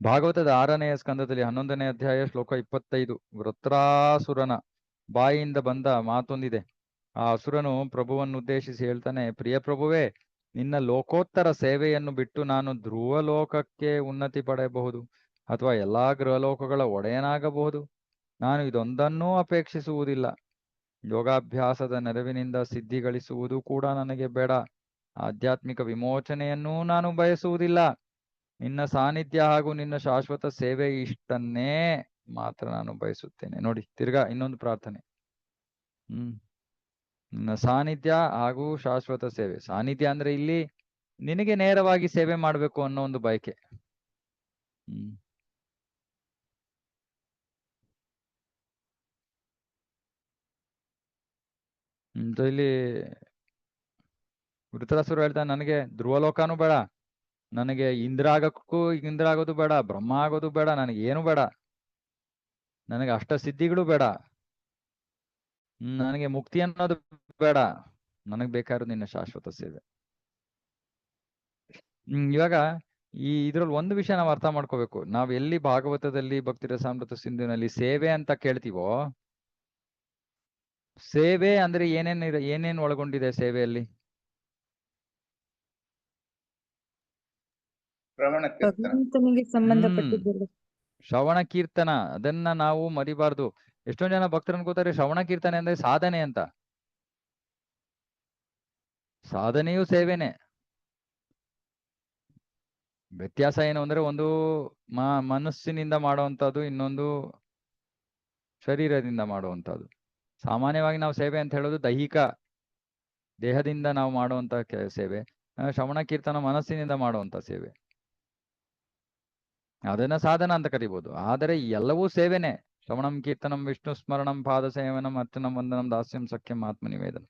S1: ಭಾಗವತದ 6ನೇ ಸ್ಕಂದದಲ್ಲಿ 11ನೇ ಅಧ್ಯಾಯ ಶ್ಲೋಕ 25 ವೃತ್ರಾಸುರನ ಬಾಯಿಯಿಂದ ಬಂದ ಮಾತೊಂದಿದೆ. ಆ ಅಸುರನು ಪ್ರಭುವನ್ನು ಉದ್ದೇಶಿಸಿ ಹೇಳ್ತಾನೆ, ಪ್ರಿಯ ಪ್ರಭುವೇ, ನಿನ್ನ ಲೋಕೋತ್ತರ ಸೇವೆಯನ್ನು ಬಿಟ್ಟು ನಾನು ಧ್ರುವ ಲೋಕಕ್ಕೆ ಉನ್ನತಿ ಪಡೆಯಬಹುದು ಅಥವಾ ಎಲ್ಲಾ ಗೃಹಲೋಕಗಳ ಒಡೆಯನಾಗಬಹುದು. ನಾನು ಇದೊಂದನ್ನೂ ಅಪೇಕ್ಷಿಸುವುದಿಲ್ಲ. ಯೋಗಾಭ್ಯಾಸದ ನೆರವಿನಿಂದ ಸಿದ್ಧಿ ಗಳಿಸುವುದು ಕೂಡ ನನಗೆ ಬೇಡ. ಆಧ್ಯಾತ್ಮಿಕ ವಿಮೋಚನೆಯನ್ನೂ ನಾನು ಬಯಸುವುದಿಲ್ಲ. ನಿನ್ನ ಸಾನ್ನಿಧ್ಯ ಹಾಗೂ ನಿನ್ನ ಶಾಶ್ವತ ಸೇವೆ ಇಷ್ಟನ್ನೇ ಮಾತ್ರ ನಾನು ಬಯಸುತ್ತೇನೆ. ನೋಡಿ ತಿರ್ಗಾ ಇನ್ನೊಂದು ಪ್ರಾರ್ಥನೆ. ನಿನ್ನ ಸಾನ್ನಿಧ್ಯ ಹಾಗೂ ಶಾಶ್ವತ ಸೇವೆ. ಸಾನ್ನಿಧ್ಯ ಅಂದ್ರೆ ಇಲ್ಲಿ ನಿನಗೆ ನೇರವಾಗಿ ಸೇವೆ ಮಾಡ್ಬೇಕು ಅನ್ನೋ ಒಂದು ಬಯಕೆ. ಇಲ್ಲಿ ವೃತ್ರಾಸುರ ಹೇಳ್ತಾನೆ, ನನಗೆ ಧ್ರುವಲೋಕನೂ ಬೇಡ, ನನಗೆ ಇಂದ್ರ ಆಗೋದು ಬೇಡ, ಬ್ರಹ್ಮ ಆಗೋದು ಬೇಡ, ನನಗೆ ಏನು ಬೇಡ, ನನಗೆ ಅಷ್ಟ ಸಿದ್ಧಿಗಳು ಬೇಡ, ನನಗೆ ಮುಕ್ತಿ ಅನ್ನೋದು ಬೇಡ, ನನಗ್ ಬೇಕಾದ್ರು ನಿನ್ನ ಶಾಶ್ವತ ಸೇವೆ. ಇವಾಗ ಇದ್ರಲ್ಲಿ ಒಂದು ವಿಷಯ ನಾವು ಅರ್ಥ ಮಾಡ್ಕೋಬೇಕು. ನಾವ್ ಎಲ್ಲಿ ಭಾಗವತದಲ್ಲಿ ಭಕ್ತಿ ರಸಾಮೃತ ಸಿಂಧುನಲ್ಲಿ ಸೇವೆ ಅಂತ ಕೇಳ್ತೀವೋ, ಸೇವೆ ಅಂದ್ರೆ ಏನೇನ್ ಒಳಗೊಂಡಿದೆ ಸೇವೆಯಲ್ಲಿ?
S2: ಭಗವಂತನಿಗೆ ಸಂಬಂಧಪಟ್ಟಿದ್ದೆಲ್ಲ.
S1: ಶ್ರವಣ ಕೀರ್ತನ, ಅದನ್ನ ನಾವು ಮರಿಬಾರ್ದು. ಎಷ್ಟೊಂದ್ ಜನ ಭಕ್ತರು ಅನ್ಕೋತಾರೆ ಶ್ರವಣ ಕೀರ್ತನೆ ಅಂದ್ರೆ ಸಾಧನೆ ಅಂತ. ಸಾಧನೆಯೂ ಸೇವೆನೆ. ವ್ಯತ್ಯಾಸ ಏನು ಅಂದ್ರೆ ಒಂದು ಮನಸ್ಸಿನಿಂದ ಮಾಡುವಂತದ್ದು, ಇನ್ನೊಂದು ಶರೀರದಿಂದ ಮಾಡುವಂತದ್ದು. ಸಾಮಾನ್ಯವಾಗಿ ನಾವು ಸೇವೆ ಅಂತ ಹೇಳೋದು ದೈಹಿಕ ದೇಹದಿಂದ ನಾವು ಮಾಡುವಂತ ಸೇವೆ. ಶ್ರವಣ ಕೀರ್ತನ ಮನಸ್ಸಿನಿಂದ ಮಾಡುವಂತ ಸೇವೆ, ಅದನ್ನ ಸಾಧನ ಅಂತ ಕರಿಬಹುದು. ಆದರೆ ಎಲ್ಲವೂ ಸೇವೆನೆ. ಶ್ರವಣಂ ಕೀರ್ತನಂ ವಿಷ್ಣು ಸ್ಮರಣಂ ಪಾದ ಸೇವನಂ ಅರ್ಚನಂ ವಂದನಂ ದಾಸ್ಯಂ ಸಖ್ಯಂ ಆತ್ಮ ನಿವೇದನ.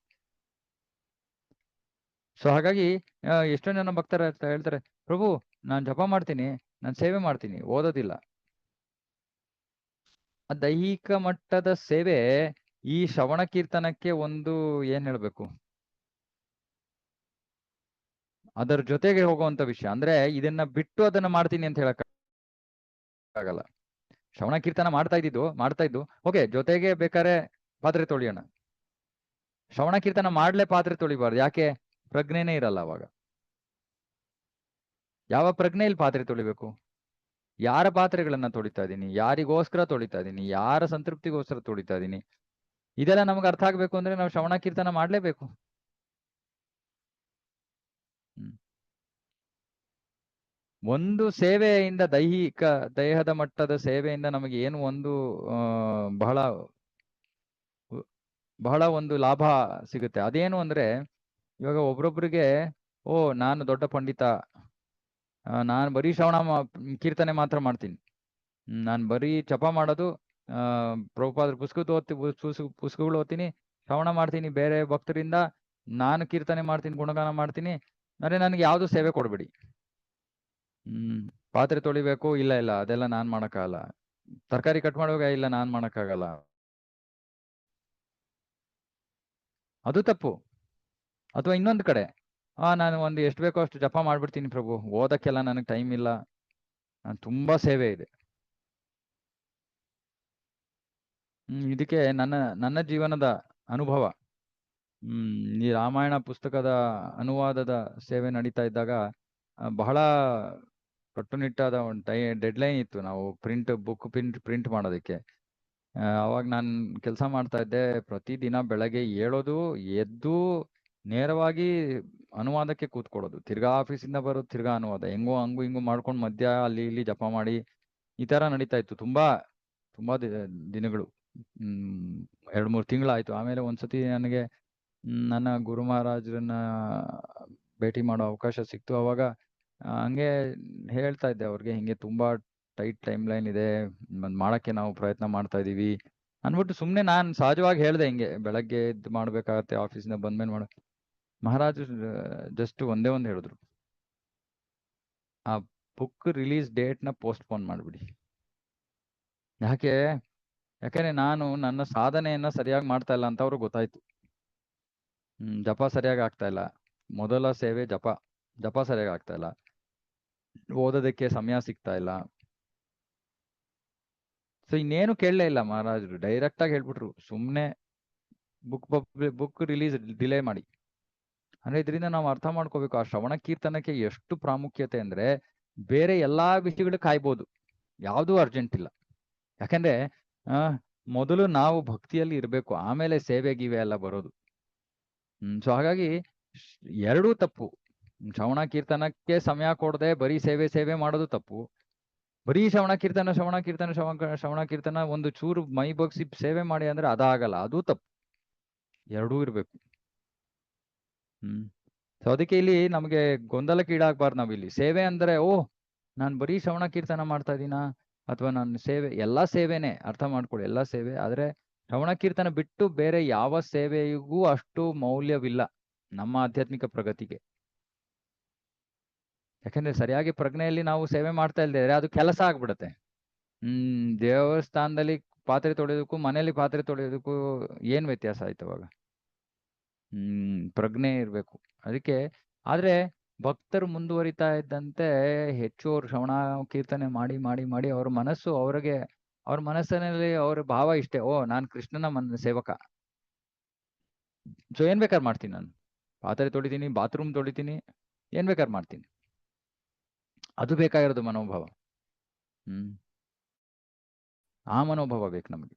S1: ಸೊ ಹಾಗಾಗಿ ಎಷ್ಟೊಂದು ಜನ ಭಕ್ತರ ಹೇಳ್ತಾರೆ, ಪ್ರಭು ನಾನ್ ಜಪ ಮಾಡ್ತೀನಿ, ನಾನ್ ಸೇವೆ ಮಾಡ್ತೀನಿ, ಓದೋದಿಲ್ಲ. ಆ ದೈಹಿಕ ಮಟ್ಟದ ಸೇವೆ ಈ ಶ್ರವಣ ಕೀರ್ತನಕ್ಕೆ ಒಂದು ಏನ್ ಹೇಳ್ಬೇಕು, ಅದರ ಜೊತೆಗೆ ಹೋಗುವಂತ ವಿಷಯ. ಅಂದ್ರೆ ಇದನ್ನ ಬಿಟ್ಟು ಅದನ್ನ ಮಾಡ್ತೀನಿ ಅಂತ ಹೇಳಕ್ ಆಗಲ್ಲ. ಶ್ರವಣ ಕೀರ್ತನ ಮಾಡ್ತಾ ಇದ್ದು ಓಕೆ, ಜೊತೆಗೆ ಬೇಕಾದ್ರೆ ಪಾತ್ರೆ ತೊಳಿಯೋಣ. ಶ್ರವಣ ಕೀರ್ತನ ಮಾಡ್ಲೇ ಪಾತ್ರೆ ತೊಳಿಬಾರ್ದು. ಯಾಕೆ? ಪ್ರಜ್ಞೆನೇ ಇರಲ್ಲ ಅವಾಗ. ಯಾವ ಪ್ರಜ್ಞೆಯಲ್ಲಿ ಪಾತ್ರೆ ತೊಳಿಬೇಕು? ಯಾರ ಪಾತ್ರೆಗಳನ್ನ ತೊಳಿತಾ ಇದೀನಿ, ಯಾರಿಗೋಸ್ಕರ ತೊಳಿತಾ ಇದೀನಿ, ಯಾರ ಸಂತೃಪ್ತಿಗೋಸ್ಕರ ತೊಳಿತಾ ಇದೀನಿ, ಇದೆಲ್ಲ ನಮ್ಗೆ ಅರ್ಥ ಆಗ್ಬೇಕು ಅಂದ್ರೆ ನಾವು ಶ್ರವಣ ಕೀರ್ತನ ಮಾಡ್ಲೇಬೇಕು. ಒಂದು ಸೇವೆಯಿಂದ, ದೈಹಿಕ ದೇಹದ ಮಟ್ಟದ ಸೇವೆಯಿಂದ ನಮಗೆ ಏನು ಒಂದು ಬಹಳ ಒಂದು ಲಾಭ ಸಿಗುತ್ತೆ. ಅದೇನು ಅಂದ್ರೆ, ಇವಾಗ ಒಬ್ರೊಬ್ರಿಗೆ ನಾನು ದೊಡ್ಡ ಪಂಡಿತ, ನಾನು ಬರೀ ಶ್ರವಣ ಕೀರ್ತನೆ ಮಾತ್ರ ಮಾಡ್ತೀನಿ, ನಾನು ಬರೀ ಜಪ ಮಾಡೋದು, ಪ್ರಭುಪಾದರ ಪುಸ್ತಕಗಳು ಓದ್ತೀನಿ, ಶ್ರವಣ ಮಾಡ್ತೀನಿ ಬೇರೆ ಭಕ್ತರಿಂದ, ನಾನು ಕೀರ್ತನೆ ಮಾಡ್ತೀನಿ, ಗುಣಗಾನ ಮಾಡ್ತೀನಿ, ಅಂದ್ರೆ ನನಗೆ ಯಾವ್ದು ಸೇವೆ ಕೊಡ್ಬೇಡಿ. ಪಾತ್ರೆ ತೊಳಿಬೇಕು, ಇಲ್ಲ ಅದೆಲ್ಲ ನಾನ್ ಮಾಡಕ್ಕಾಗಲ್ಲ. ತರಕಾರಿ ಕಟ್ ಮಾಡುವಾಗ, ಇಲ್ಲ ನಾನ್ ಮಾಡಕ್ಕಾಗಲ್ಲ. ಅದು ತಪ್ಪು. ಅಥವಾ ಇನ್ನೊಂದು ಕಡೆ, ನಾನು ಒಂದು ಎಷ್ಟು ಬೇಕೋ ಅಷ್ಟು ಜಪ ಮಾಡ್ಬಿಡ್ತೀನಿ ಪ್ರಭು, ಓದಕ್ಕೆಲ್ಲ ನನಗೆ ಟೈಮ್ ಇಲ್ಲ, ತುಂಬಾ ಸೇವೆ ಇದೆ. ಇದಕ್ಕೆ ನನ್ನ ಜೀವನದ ಅನುಭವ. ಈ ರಾಮಾಯಣ ಪುಸ್ತಕದ ಅನುವಾದದ ಸೇವೆ ನಡೀತಾ ಇದ್ದಾಗ ಬಹಳ ಕಟ್ಟುನಿಟ್ಟಾದ ಒಂದು ಡೆಡ್ಲೈನ್ ಇತ್ತು. ನಾವು ಬುಕ್ ಪ್ರಿಂಟ್ ಮಾಡೋದಕ್ಕೆ. ಅವಾಗ ನಾನು ಕೆಲಸ ಮಾಡ್ತಾ ಇದ್ದೆ. ಪ್ರತಿದಿನ ಬೆಳಗ್ಗೆ ಏಳೋದು, ಎದ್ದು ನೇರವಾಗಿ ಅನುವಾದಕ್ಕೆ ಕೂತ್ಕೊಳ್ಳೋದು, ತಿರ್ಗಾ ಆಫೀಸಿಂದ ಬರೋದು, ತಿರ್ಗಾ ಅನುವಾದ, ಹಂಗು ಹಿಂಗು ಮಾಡ್ಕೊಂಡು ಮಧ್ಯ ಅಲ್ಲಿ ಇಲ್ಲಿ ಜಪ ಮಾಡಿ ಈ ತರ ನಡೀತಾ ಇತ್ತು. ತುಂಬಾ ದಿನಗಳು, 2-3 ತಿಂಗಳಾಯ್ತು. ಆಮೇಲೆ ಒಂದ್ಸತಿ ನನಗೆ ನನ್ನ ಗುರು ಮಹಾರಾಜರನ್ನ ಭೇಟಿ ಮಾಡೋ ಅವಕಾಶ ಸಿಕ್ತು. ಅವಾಗ ಹಂಗೆ ಹೇಳ್ತಾ ಇದ್ದೆ ಅವ್ರಿಗೆ, ಹಿಂಗೆ ತುಂಬಾ ಟೈಟ್ ಟೈಮ್ ಲೈನ್ ಇದೆ, ಮಾಡಕ್ಕೆ ನಾವು ಪ್ರಯತ್ನ ಮಾಡ್ತಾ ಇದೀವಿ ಅನ್ಬಿಟ್ಟು ಸುಮ್ನೆ ನಾನ್ ಸಹಜವಾಗಿ ಹೇಳ್ದೆ. ಹಿಂಗೆ ಬೆಳಗ್ಗೆ ಎದ್ದು ಮಾಡ್ಬೇಕಾಗತ್ತೆ, ಆಫೀಸಿಂದ ಬಂದ್ಮೇಲೆ ಮಹಾರಾಜ್ ಜಸ್ಟ್ ಒಂದೇ ಒಂದು ಹೇಳಿದ್ರು, ಆ ಬುಕ್ ರಿಲೀಸ್ ಡೇಟ್ ನ ಪೋಸ್ಟ್ಪೋನ್ ಮಾಡ್ಬಿಡಿ. ಯಾಕೆಂದ್ರೆ ನಾನು ನನ್ನ ಸಾಧನೆಯನ್ನ ಸರಿಯಾಗಿ ಮಾಡ್ತಾ ಇಲ್ಲ ಅಂತ ಅವ್ರಿಗೆ ಗೊತ್ತಾಯ್ತು. ಜಪ ಸರಿಯಾಗಿ ಆಗ್ತಾ ಇಲ್ಲ, ಮೊದಲ ಸೇವೆ ಜಪ ಸರಿಯಾಗಿ ಆಗ್ತಾ ಇಲ್ಲ, ಓದೋದಕ್ಕೆ ಸಮಯ ಸಿಗ್ತಾ ಇಲ್ಲ. ಸೊ ಇನ್ನೇನು ಕೇಳಲೇ ಇಲ್ಲ ಮಹಾರಾಜರು, ಡೈರೆಕ್ಟ್ ಆಗಿ ಹೇಳ್ಬಿಟ್ರು, ಸುಮ್ನೆ ಬುಕ್ ರಿಲೀಸ್ ಡಿಲೇ ಮಾಡಿ. ಅಂದ್ರೆ ಇದರಿಂದ ನಾವು ಅರ್ಥ ಮಾಡ್ಕೋಬೇಕು, ಆ ಶ್ರವಣ ಕೀರ್ತನಕ್ಕೆ ಎಷ್ಟು ಪ್ರಾಮುಖ್ಯತೆ ಅಂದ್ರೆ, ಬೇರೆ ಎಲ್ಲಾ ವಿಷಯಗಳು ಕಾಯ್ಬೋದು, ಯಾವ್ದೂ ಅರ್ಜೆಂಟ್ ಇಲ್ಲ. ಯಾಕಂದ್ರೆ ಮೊದಲು ನಾವು ಭಕ್ತಿಯಲ್ಲಿ ಇರ್ಬೇಕು, ಆಮೇಲೆ ಸೇವೆ ಗೀವೆ ಎಲ್ಲ ಬರೋದು. ಸೊ ಹಾಗಾಗಿ ಎರಡೂ ತಪ್ಪು. ಶ್ರವಣ ಕೀರ್ತನಕ್ಕೆ ಸಮಯ ಕೊಡದೆ ಬರೀ ಸೇವೆ ಮಾಡೋದು ತಪ್ಪು. ಬರೀ ಶ್ರವಣ ಕೀರ್ತನ ಒಂದು ಚೂರು ಮೈ ಬಗ್ಸಿ ಸೇವೆ ಮಾಡಿ ಅಂದ್ರೆ ಅದಾಗಲ್ಲ, ಅದು ತಪ್ಪು. ಎರಡೂ ಇರ್ಬೇಕು. ಸೊ ಅದಕ್ಕೆ ಇಲ್ಲಿ ನಮಗೆ ಗೊಂದಲಕ್ಕೀಡಾಗಬಾರ್ದು. ನಾವಿಲ್ಲಿ ಸೇವೆ ಅಂದ್ರೆ ನಾನು ಬರೀ ಶ್ರವಣ ಕೀರ್ತನ ಮಾಡ್ತಾ ಇದ್ದೀನ, ಅಥವಾ ನಾನು ಸೇವೆ, ಎಲ್ಲಾ ಸೇವೆನೇ, ಅರ್ಥ ಮಾಡ್ಕೊಳ್ಳಿ, ಎಲ್ಲಾ ಸೇವೆ. ಆದ್ರೆ ಶ್ರವಣ ಕೀರ್ತನ ಬಿಟ್ಟು ಬೇರೆ ಯಾವ ಸೇವೆಗೂ ಅಷ್ಟು ಮೌಲ್ಯವಿಲ್ಲ ನಮ್ಮ ಆಧ್ಯಾತ್ಮಿಕ ಪ್ರಗತಿಗೆ. ಯಾಕಂದ್ರೆ ಸರಿಯಾಗಿ ಪ್ರಜ್ಞೆಯಲ್ಲಿ ನಾವು ಸೇವೆ ಮಾಡ್ತಾ ಇಲ್ದಿದ್ರೆ ಅದು ಕೆಲಸ ಆಗ್ಬಿಡುತ್ತೆ. ದೇವಸ್ಥಾನದಲ್ಲಿ ಪಾತ್ರೆ ತೊಳೆಯೋದಕ್ಕೂ ಮನೇಲಿ ಪಾತ್ರೆ ತೊಳೆಯೋದಕ್ಕೂ ಏನ್ ವ್ಯತ್ಯಾಸ ಆಯ್ತು ಅವಾಗ? ಪ್ರಜ್ಞೆ ಇರ್ಬೇಕು ಅದಕ್ಕೆ. ಆದ್ರೆ ಭಕ್ತರು ಮುಂದುವರಿತಾ ಇದ್ದಂತೆ ಹೆಚ್ಚು ಅವ್ರು ಶ್ರವಣ ಕೀರ್ತನೆ ಮಾಡಿ ಮಾಡಿ ಮಾಡಿ ಅವ್ರ ಮನಸ್ಸು, ಅವ್ರ ಮನಸ್ಸಿನಲ್ಲಿ ಅವ್ರ ಭಾವ ಇಷ್ಟೇ, ನಾನು ಕೃಷ್ಣನ ಸೇವಕ. ಸೊ ಏನ್ ಬೇಕಾದ್ರೆ ಮಾಡ್ತೀನಿ, ನಾನು ಪಾತ್ರೆ ತೊಳಿತೀನಿ, ಬಾತ್ರೂಮ್ ತೊಳಿತೀನಿ, ಏನ್ ಬೇಕಾದ್ರೆ ಮಾಡ್ತೀನಿ. ಅದು ಬೇಕಾಗಿರೋದು ಮನೋಭಾವ. ಆ ಮನೋಭಾವ ಬೇಕು ನಮಗೆ,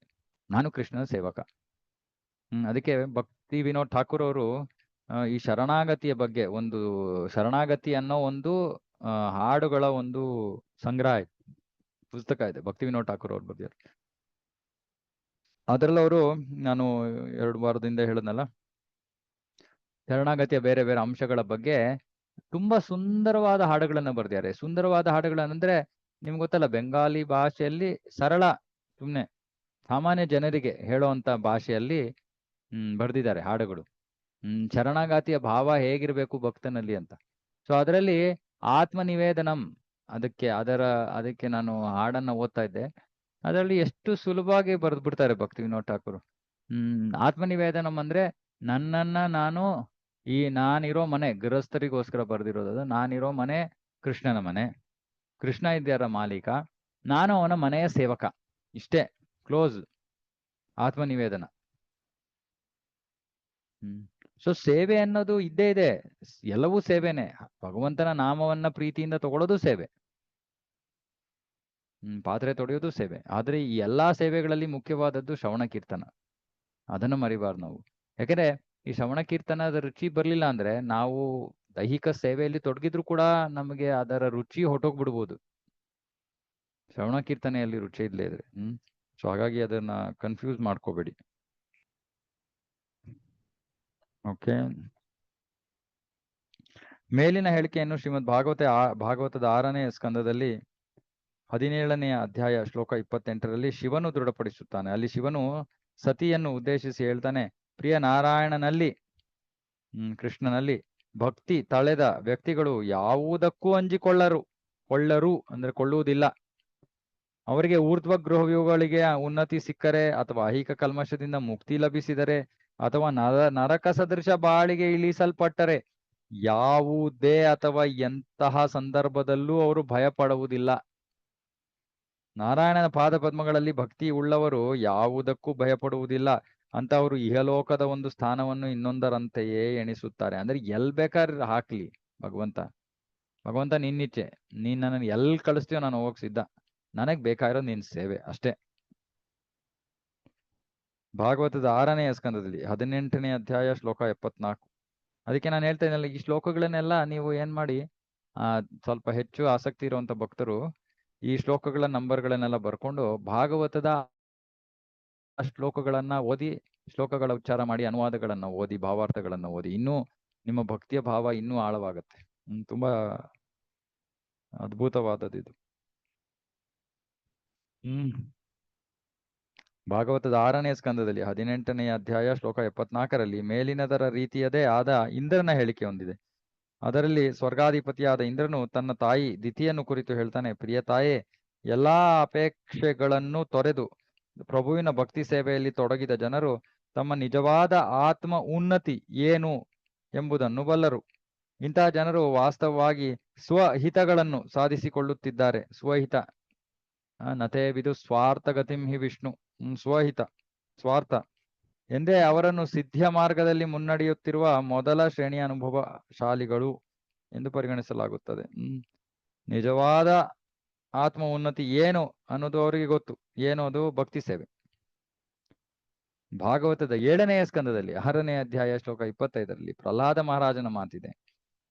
S1: ನಾನು ಕೃಷ್ಣನ ಸೇವಕ. ಅದಕ್ಕೆ ಭಕ್ತಿ ವಿನೋದ್ ಠಾಕೂರ್ ಅವರು ಈ ಶರಣಾಗತಿಯ ಬಗ್ಗೆ ಒಂದು ಶರಣಾಗತಿ ಅನ್ನೋ ಒಂದು ಹಾಡುಗಳ ಒಂದು ಸಂಗ್ರಹ ಪುಸ್ತಕ ಇದೆ, ಭಕ್ತಿ ವಿನೋದ್ ಠಾಕೂರ್ ಅವ್ರ ಬಗ್ಗೆ. ಅದ್ರಲ್ಲಿ ಅವರು, ನಾನು 2 ವಾರದಿಂದ ಹೇಳಿದ್ನಲ್ಲ, ಶರಣಾಗತಿಯ ಬೇರೆ ಬೇರೆ ಅಂಶಗಳ ಬಗ್ಗೆ ತುಂಬಾ ಸುಂದರವಾದ ಹಾಡುಗಳನ್ನ ಬರ್ದಿದ್ದಾರೆ. ಸುಂದರವಾದ ಹಾಡುಗಳಂದ್ರೆ ನಿಮ್ಗೆ ಗೊತ್ತಲ್ಲ, ಬೆಂಗಾಲಿ ಭಾಷೆಯಲ್ಲಿ ಸರಳ, ಸುಮ್ನೆ ಸಾಮಾನ್ಯ ಜನರಿಗೆ ಹೇಳುವಂತ ಭಾಷೆಯಲ್ಲಿ ಬರ್ದಿದ್ದಾರೆ ಹಾಡುಗಳು. ಶರಣಾಗತಿಯ ಭಾವ ಹೇಗಿರ್ಬೇಕು ಭಕ್ತನಲ್ಲಿ ಅಂತ. ಸೊ ಅದರಲ್ಲಿ ಆತ್ಮನಿವೇದನಂ, ಅದಕ್ಕೆ ನಾನು ಹಾಡನ್ನ ಓದ್ತಾ ಇದ್ದೆ. ಅದರಲ್ಲಿ ಎಷ್ಟು ಸುಲಭವಾಗಿ ಬರೆದು ಬಿಡ್ತಾರೆ ಭಕ್ತಿ ವಿನೋದ್ ಠಾಕೂರ್. ಆತ್ಮನಿವೇದನಂ ಅಂದ್ರೆ ನನ್ನನ್ನ ನಾನು, ನಾನಿರೋ ಮನೆ, ಗೃಹಸ್ಥರಿಗೋಸ್ಕರ ಬರ್ದಿರೋದು, ನಾನಿರೋ ಮನೆ ಕೃಷ್ಣನ ಮನೆ, ಕೃಷ್ಣ ಇದ್ಯಾರ ಮಾಲೀಕ, ನಾನು ಅವನ ಮನೆಯ ಸೇವಕ, ಇಷ್ಟೇ ಕ್ಲೋಸ್ ಆತ್ಮನಿವೇದನ. ಸೊ ಸೇವೆ ಅನ್ನೋದು ಇದ್ದೇ ಇದೆ, ಎಲ್ಲವೂ ಸೇವೆನೆ. ಭಗವಂತನ ನಾಮವನ್ನ ಪ್ರೀತಿಯಿಂದ ತಗೊಳ್ಳೋದು ಸೇವೆ, ಪಾತ್ರೆ ತೊಳೆಯೋದು ಸೇವೆ. ಆದ್ರೆ ಈ ಎಲ್ಲಾ ಸೇವೆಗಳಲ್ಲಿ ಮುಖ್ಯವಾದದ್ದು ಶ್ರವಣ ಕೀರ್ತನ, ಅದನ್ನು ಮರಿಬಾರ್ದು ನಾವು. ಯಾಕಂದ್ರೆ ಈ ಶ್ರವಣ ಕೀರ್ತನದ ರುಚಿ ಬರ್ಲಿಲ್ಲ ಅಂದ್ರೆ ನಾವು ದೈಹಿಕ ಸೇವೆಯಲ್ಲಿ ತೊಡಗಿದ್ರು ಕೂಡ ನಮಗೆ ಅದರ ರುಚಿ ಹೊಟ್ಟೋಗ್ಬಿಡ್ಬೋದು, ಶ್ರವಣ ಕೀರ್ತನೆಯಲ್ಲಿ ರುಚಿ ಇದ್ಲೇ ಇದ್ರೆ. ಸೊ ಹಾಗಾಗಿ ಅದನ್ನ ಕನ್ಫ್ಯೂಸ್ ಮಾಡ್ಕೋಬೇಡಿ. ಓಕೆ, ಮೇಲಿನ ಹೇಳಿಕೆಯನ್ನು ಶ್ರೀಮದ್ ಭಾಗವತದ 6ನೇ ಸ್ಕಂದದಲ್ಲಿ 17ನೇ ಅಧ್ಯಾಯ ಶ್ಲೋಕ 28ರಲ್ಲಿ ಶಿವನು ದೃಢಪಡಿಸುತ್ತಾನೆ. ಅಲ್ಲಿ ಶಿವನು ಸತಿಯನ್ನು ಉದ್ದೇಶಿಸಿ ಹೇಳ್ತಾನೆ, ಪ್ರಿಯ ನಾರಾಯಣನಲ್ಲಿ, ಕೃಷ್ಣನಲ್ಲಿ ಭಕ್ತಿ ತಳೆದ ವ್ಯಕ್ತಿಗಳು ಯಾವುದಕ್ಕೂ ಕೊಳ್ಳರು ಅಂದ್ರೆ ಕೊಳ್ಳುವುದಿಲ್ಲ. ಅವರಿಗೆ ಊರ್ಧ್ವ ಗೃಹವ್ಯೂಹಗಳಿಗೆ ಉನ್ನತಿ ಸಿಕ್ಕರೆ, ಅಥವಾ ಐಹಿಕ ಕಲ್ಮಶದಿಂದ ಮುಕ್ತಿ ಲಭಿಸಿದರೆ, ಅಥವಾ ನರಕ ಸದೃಶ ಬಾಳಿಗೆ ಇಳಿಸಲ್ಪಟ್ಟರೆ, ಯಾವುದೇ ಅಥವಾ ಎಂತಹ ಸಂದರ್ಭದಲ್ಲೂ ಅವರು ಭಯಪಡುವುದಿಲ್ಲ. ನಾರಾಯಣನ ಪಾದ ಪದ್ಮಗಳಲ್ಲಿ ಭಕ್ತಿ ಉಳ್ಳವರು ಯಾವುದಕ್ಕೂ ಭಯಪಡುವುದಿಲ್ಲ. ಅಂತ ಅವರು ಇಹಲೋಕದ ಒಂದು ಸ್ಥಾನವನ್ನು ಇನ್ನೊಂದರಂತೆಯೇ ಎಣಿಸುತ್ತಾರೆ. ಅಂದ್ರೆ ಎಲ್ ಬೇಕಾದ್ರೆ ಹಾಕ್ಲಿ ಭಗವಂತ ನಿನ್ನಿಚ್ಛೆ, ನೀನ್ ನನ್ನನ್ನು ಎಲ್ ಕಳಿಸ್ತೀಯೋ ನಾನು ಹೋಗಕ್ ಸಿದ್ಧ, ನನಗ್ ಬೇಕಾಗಿರೋ ನಿನ್ ಸೇವೆ ಅಷ್ಟೇ. ಭಾಗವತದ 6ನೇ ಸ್ಕಂದದಲ್ಲಿ 18ನೇ ಅಧ್ಯಾಯ ಶ್ಲೋಕ 74. ಅದಕ್ಕೆ ನಾನು ಹೇಳ್ತಾ ಇದ್ದಲ್ಲ, ಈ ಶ್ಲೋಕಗಳನ್ನೆಲ್ಲ ನೀವು ಏನ್ ಮಾಡಿ, ಸ್ವಲ್ಪ ಹೆಚ್ಚು ಆಸಕ್ತಿ ಇರುವಂತ ಭಕ್ತರು ಈ ಶ್ಲೋಕಗಳ ನಂಬರ್ಗಳನ್ನೆಲ್ಲ ಬರ್ಕೊಂಡು ಭಾಗವತದ ಶ್ಲೋಕಗಳನ್ನ ಓದಿ, ಶ್ಲೋಕಗಳ ಉಚ್ಚಾರ ಮಾಡಿ, ಅನುವಾದಗಳನ್ನ ಓದಿ, ಭಾವಾರ್ಥಗಳನ್ನ ಓದಿ, ಇನ್ನೂ ನಿಮ್ಮ ಭಕ್ತಿಯ ಭಾವ ಇನ್ನೂ ಆಳವಾಗತ್ತೆ. ತುಂಬಾ ಅದ್ಭುತವಾದದ್ದು ಇದು. ಭಾಗವತದ 6ನೇ ಸ್ಕಂದದಲ್ಲಿ 18ನೇ ಅಧ್ಯಾಯ ಶ್ಲೋಕ 74ರಲ್ಲಿ ಮೇಲಿನದರ ರೀತಿಯದೇ ಆದ ಇಂದ್ರನ ಹೇಳಿಕೆ ಹೊಂದಿದೆ. ಅದರಲ್ಲಿ ಸ್ವರ್ಗಾಧಿಪತಿಯಾದ ಇಂದ್ರನು ತನ್ನ ತಾಯಿ ದಿತಿಯನ್ನು ಕುರಿತು ಹೇಳ್ತಾನೆ, ಪ್ರಿಯ ತಾಯೇ, ಎಲ್ಲಾ ಅಪೇಕ್ಷೆಗಳನ್ನು ತೊರೆದು ಪ್ರಭುವಿನ ಭಕ್ತಿ ಸೇವೆಯಲ್ಲಿ ತೊಡಗಿದ ಜನರು ತಮ್ಮ ನಿಜವಾದ ಆತ್ಮ ಉನ್ನತಿ ಏನು ಎಂಬುದನ್ನು ಬಲ್ಲರು. ಇಂತಹ ಜನರು ವಾಸ್ತವವಾಗಿ ಸ್ವಹಿತಗಳನ್ನು ಸಾಧಿಸಿಕೊಳ್ಳುತ್ತಿದ್ದಾರೆ. ಸ್ವಹಿತ ನತೇ ವಿದು ಸ್ವಾರ್ಥಗತಿಂ ಹಿ ವಿಷ್ಣು, ಸ್ವಹಿತ ಸ್ವಾರ್ಥ ಎಂದೇ ಅವರನ್ನು ಸಿದ್ಧಿಯ ಮಾರ್ಗದಲ್ಲಿ ಮುನ್ನಡೆಯುತ್ತಿರುವ ಮೊದಲ ಶ್ರೇಣಿಯ ಅನುಭವಶಾಲಿಗಳು ಎಂದು ಪರಿಗಣಿಸಲಾಗುತ್ತದೆ. ನಿಜವಾದ ಆತ್ಮ ಉನ್ನತಿ ಏನು ಅನ್ನೋದು ಅವರಿಗೆ ಗೊತ್ತು. ಏನು ಅದು? ಭಕ್ತಿ ಸೇವೆ. ಭಾಗವತದ 7ನೇ ಸ್ಕಂದದಲ್ಲಿ 6ನೇ ಅಧ್ಯಾಯ ಶ್ಲೋಕ 25ರಲ್ಲಿ ಪ್ರಹ್ಲಾದ ಮಹಾರಾಜನ ಮಾತಿದೆ.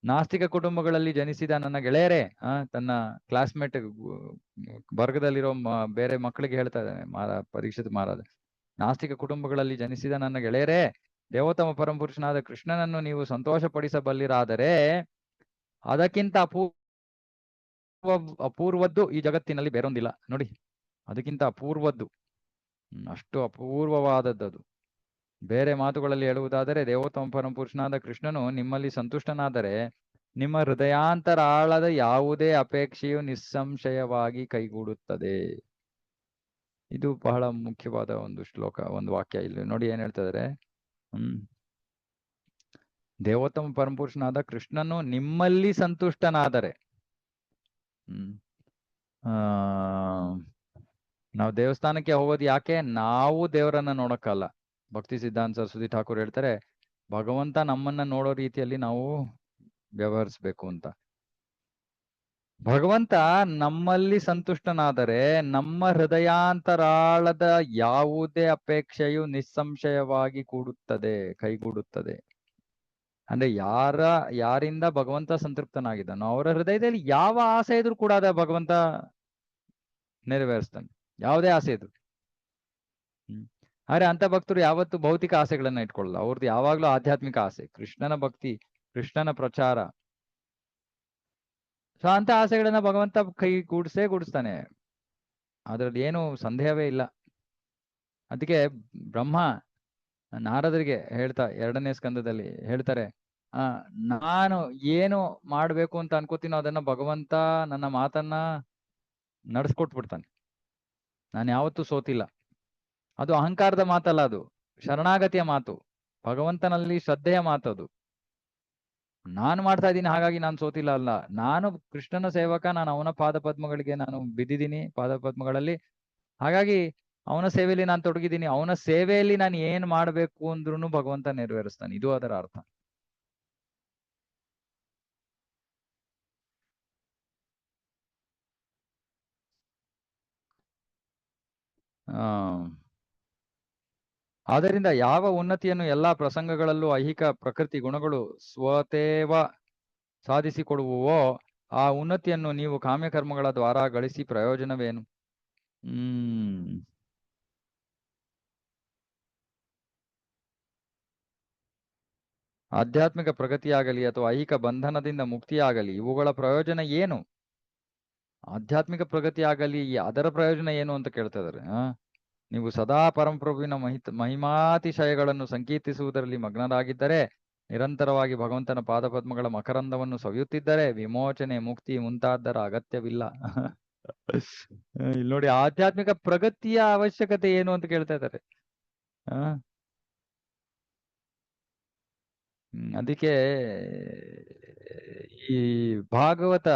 S1: ನಾಸ್ತಿಕ ಕುಟುಂಬಗಳಲ್ಲಿ ಜನಿಸಿದ ನನ್ನ ಗೆಳೆಯರೇ, ತನ್ನ ಕ್ಲಾಸ್ಮೇಟ್ ವರ್ಗದಲ್ಲಿರೋ ಬೇರೆ ಮಕ್ಕಳಿಗೆ ಹೇಳ್ತಾ ಇದ್ದಾನೆ ಪರೀಕ್ಷಿತ ಮಹಾರಾಜ. ನಾಸ್ತಿಕ ಕುಟುಂಬಗಳಲ್ಲಿ ಜನಿಸಿದ ನನ್ನ ಗೆಳೆಯರೇ, ದೇವೋತ್ತಮ ಪರಮಪುರುಷನಾದ ಕೃಷ್ಣನನ್ನು ನೀವು ಸಂತೋಷ ಪಡಿಸಬಲ್ಲಿರಾದರೆ ಅದಕ್ಕಿಂತ ಅಪೂರ್ವದ್ದು ಈ ಜಗತ್ತಿನಲ್ಲಿ ಬೇರೊಂದಿಲ್ಲ. ನೋಡಿ, ಅದಕ್ಕಿಂತ ಅಪೂರ್ವದ್ದು, ಅಷ್ಟು ಅಪೂರ್ವವಾದದ್ದು. ಬೇರೆ ಮಾತುಗಳಲ್ಲಿ ಹೇಳುವುದಾದರೆ, ದೇವೋತ್ತಮ ಪರಮಪುರುಷನಾದ ಕೃಷ್ಣನು ನಿಮ್ಮಲ್ಲಿ ಸಂತುಷ್ಟನಾದರೆ ನಿಮ್ಮ ಹೃದಯಾಂತರಾಳದ ಯಾವುದೇ ಅಪೇಕ್ಷೆಯು ನಿಸ್ಸಂಶಯವಾಗಿ ಕೈಗೂಡುತ್ತದೆ. ಇದು ಬಹಳ ಮುಖ್ಯವಾದ ಒಂದು ಶ್ಲೋಕ, ಒಂದು ವಾಕ್ಯ. ಇಲ್ಲಿ ನೋಡಿ ಏನ್ ಹೇಳ್ತಾ ಇದಾರೆ. ದೇವೋತ್ತಮ ಪರಮಪುರುಷನಾದ ಕೃಷ್ಣನು ನಿಮ್ಮಲ್ಲಿ ಸಂತುಷ್ಟನಾದರೆ, ನಾವು ದೇವಸ್ಥಾನಕ್ಕೆ ಹೋಗೋದು ಯಾಕೆ? ನಾವು ದೇವರನ್ನ ನೋಡಕ್ಕಲ್ಲ. ಭಕ್ತಿ ಸಿದ್ಧಾಂತ ಸರಸ್ವತಿ ಠಾಕೂರ್ ಹೇಳ್ತಾರೆ, ಭಗವಂತ ನಮ್ಮನ್ನ ನೋಡೋ ರೀತಿಯಲ್ಲಿ ನಾವು ವ್ಯವಹರಿಸ್ಬೇಕು ಅಂತ. ಭಗವಂತ ನಮ್ಮಲ್ಲಿ ಸಂತುಷ್ಟನಾದರೆ ನಮ್ಮ ಹೃದಯಾಂತರಾಳದ ಯಾವುದೇ ಅಪೇಕ್ಷೆಯು ನಿಸ್ಸಂಶಯವಾಗಿ ಕೈಗೂಡುತ್ತದೆ. ಅಂದ್ರೆ ಯಾರಿಂದ ಭಗವಂತ ಸಂತೃಪ್ತನಾಗಿದ್ದಾನೋ ಅವರ ಹೃದಯದಲ್ಲಿ ಯಾವ ಆಸೆ ಇದ್ರೂ ಕೂಡ ಅದ ಭಗವಂತ ನೆರವೇರಿಸ್ತಾನೆ, ಯಾವುದೇ ಆಸೆ ಇದ್ರು. ಆದ್ರೆ ಅಂತ ಭಕ್ತರು ಯಾವತ್ತು ಭೌತಿಕ ಆಸೆಗಳನ್ನ ಇಟ್ಕೊಳ್ಳಲ್ಲ. ಅವ್ರದ್ದು ಯಾವಾಗ್ಲೂ ಆಧ್ಯಾತ್ಮಿಕ ಆಸೆ, ಕೃಷ್ಣನ ಭಕ್ತಿ, ಕೃಷ್ಣನ ಪ್ರಚಾರ. ಸೊ ಅಂತ ಆಸೆಗಳನ್ನ ಭಗವಂತ ಗೂಡಿಸ್ತಾನೆ, ಅದ್ರಲ್ಲಿ ಏನು ಸಂದೇಹವೇ ಇಲ್ಲ. ಅದಕ್ಕೆ ಬ್ರಹ್ಮ ನಾರದರಿಗೆ ಹೇಳ್ತಾ 2ನೇ ಸ್ಕಂದದಲ್ಲಿ ಹೇಳ್ತಾರೆ, ನಾನು ಏನು ಮಾಡ್ಬೇಕು ಅಂತ ಅನ್ಕೋತೀನೋ ಅದನ್ನ ಭಗವಂತ ನನ್ನ ಮಾತನ್ನ ನಡೆಸ್ಕೊಟ್ಬಿಡ್ತಾನೆ. ನಾನು ಯಾವತ್ತೂ ಸೋತಿಲ್ಲ. ಅದು ಅಹಂಕಾರದ ಮಾತಲ್ಲ, ಅದು ಶರಣಾಗತಿಯ ಮಾತು, ಭಗವಂತನಲ್ಲಿ ಶ್ರದ್ಧೆಯ ಮಾತದು. ನಾನು ಮಾಡ್ತಾ ಇದ್ದೀನಿ ಹಾಗಾಗಿ ನಾನು ಸೋತಿಲ್ಲ ಅಲ್ಲ, ನಾನು ಕೃಷ್ಣನ ಸೇವಕ, ನಾನು ಅವನ ಪಾದಪದ್ಮಗಳಿಗೆ ನಾನು ಬಿದ್ದಿದ್ದೀನಿ, ಪಾದಪದ್ಮಗಳಲ್ಲಿ. ಹಾಗಾಗಿ ಅವನ ಸೇವೆಯಲ್ಲಿ ನಾನು ತೊಡಗಿದ್ದೀನಿ, ಅವನ ಸೇವೆಯಲ್ಲಿ ನಾನು ಏನ್ ಮಾಡ್ಬೇಕು ಅಂದ್ರೂ ಭಗವಂತ ನೆರವೇರಿಸ್ತಾನೆ. ಇದು ಅದರ ಅರ್ಥ. ಆದ್ದರಿಂದ ಯಾವ ಉನ್ನತಿಯನ್ನು ಎಲ್ಲಾ ಪ್ರಸಂಗಗಳಲ್ಲೂ ಐಹಿಕ ಪ್ರಕೃತಿ ಗುಣಗಳು ಸ್ವತೇವ ಸಾಧಿಸಿಕೊಡುವವೋ ಆ ಉನ್ನತಿಯನ್ನು ನೀವು ಕಾಮ್ಯಕರ್ಮಗಳ ದ್ವಾರ ಗಳಿಸಿ ಪ್ರಯೋಜನವೇನು? ಆಧ್ಯಾತ್ಮಿಕ ಪ್ರಗತಿಯಾಗಲಿ ಅಥವಾ ಐಹಿಕ ಬಂಧನದಿಂದ ಮುಕ್ತಿಯಾಗಲಿ ಇವುಗಳ ಪ್ರಯೋಜನ ಏನು? ಆಧ್ಯಾತ್ಮಿಕ ಪ್ರಗತಿ ಆಗಲಿ ಅದರ ಪ್ರಯೋಜನ ಏನು ಅಂತ ಕೇಳ್ತಾ ಇದಾರೆ. ನೀವು ಸದಾ ಪರಮಪ್ರಭುವಿನ ಮಹಿಮಾತಿಶಯಗಳನ್ನು ಸಂಕೀರ್ತಿಸುವುದರಲ್ಲಿ ಮಗ್ನರಾಗಿದ್ದರೆ, ನಿರಂತರವಾಗಿ ಭಗವಂತನ ಪಾದಪದ್ಮಗಳ ಮಕರಂದವನ್ನು ಸವಿಯುತ್ತಿದ್ದರೆ ವಿಮೋಚನೆ, ಮುಕ್ತಿ ಮುಂತಾದರ ಅಗತ್ಯವಿಲ್ಲ. ಇಲ್ಲಿ ನೋಡಿ, ಆಧ್ಯಾತ್ಮಿಕ ಪ್ರಗತಿಯ ಅವಶ್ಯಕತೆ ಏನು ಅಂತ ಕೇಳ್ತಾ ಇದ್ದಾರೆ. ಅದಕ್ಕೆ ಈ ಭಾಗವತ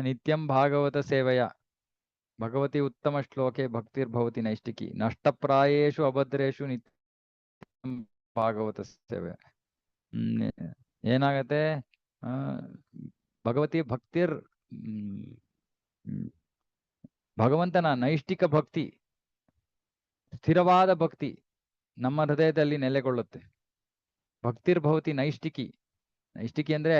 S1: ನಿತ್ಯಂ ಭಾಗವತ ಸೇವೆಯ ಭಗವತಿ ಉತ್ತಮ ಶ್ಲೋಕೆ ಭಕ್ತಿರ್ಭವತಿ ನೈಷ್ಟಿಕಿ ನಷ್ಟಪ್ರಾಯೇಶು ಅಭದ್ರೇಶು ನಿತ್ಯಂ ಭಾಗವತ ಸೇವೆ. ಏನಾಗತ್ತೆ? ಭಗವತಿ ಭಕ್ತಿರ್ ಭಗವಂತನ ನೈಷ್ಟಿಕ ಭಕ್ತಿ, ಸ್ಥಿರವಾದ ಭಕ್ತಿ ನಮ್ಮ ಹೃದಯದಲ್ಲಿ ನೆಲೆಗೊಳ್ಳುತ್ತೆ. ಭಕ್ತಿರ್ಭವತಿ ನೈಷ್ಟಿಕಿ. ನೈಷ್ಟಿಕಿ ಅಂದ್ರೆ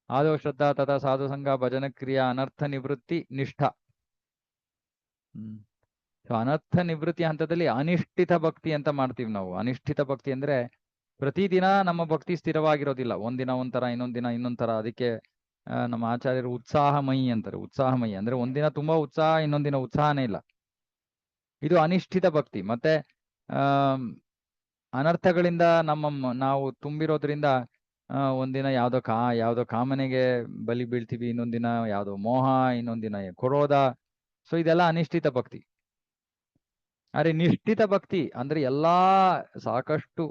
S1: ಆದೋ ಶ್ರದ್ಧಾ ತಥಾ ಸಾಧು ಸಂಘ ಭಜನ ಕ್ರಿಯಾ ಅನರ್ಥ ನಿವೃತ್ತಿ ನಿಷ್ಠ. ಅನರ್ಥ ನಿವೃತ್ತಿ ಹಂತದಲ್ಲಿ ಅನಿಷ್ಠಿತ ಭಕ್ತಿ ಅಂತ ಮಾಡ್ತೀವಿ ನಾವು. ಅನಿಷ್ಠಿತ ಭಕ್ತಿ ಅಂದ್ರೆ ಪ್ರತಿದಿನ ನಮ್ಮ ಭಕ್ತಿ ಸ್ಥಿರವಾಗಿರೋದಿಲ್ಲ, ಒಂದಿನ ಒಂಥರ, ಇನ್ನೊಂದ್ ದಿನ ಇನ್ನೊಂಥರ. ಅದಕ್ಕೆ ನಮ್ಮ ಆಚಾರ್ಯರು ಉತ್ಸಾಹಮಯಿ ಅಂತಾರೆ. ಉತ್ಸಾಹಮಯಿ ಅಂದ್ರೆ ಒಂದಿನ ತುಂಬಾ ಉತ್ಸಾಹ, ಇನ್ನೊಂದಿನ ಉತ್ಸಾಹನೇ ಇಲ್ಲ. ಇದು ಅನಿಷ್ಠಿತ ಭಕ್ತಿ. ಮತ್ತೆ ಅನರ್ಥಗಳಿಂದ ನಾವು ತುಂಬಿರೋದ್ರಿಂದ ಒಂದಿನ ಯಾವ್ದೋ ಕಾಮನೆಗೆ ಬಲಿ ಬೀಳ್ತೀವಿ, ಇನ್ನೊಂದಿನ ಯಾವ್ದೋ ಮೋಹ, ಇನ್ನೊಂದಿನ ಕ್ರೋಧ. ಸೊ ಇದೆಲ್ಲ ಅನಿಷ್ಠಿತ ಭಕ್ತಿ. ಅರೆ ನಿಷ್ಠಿತ ಭಕ್ತಿ ಅಂದ್ರೆ ಎಲ್ಲಾ ಸಾಕಷ್ಟು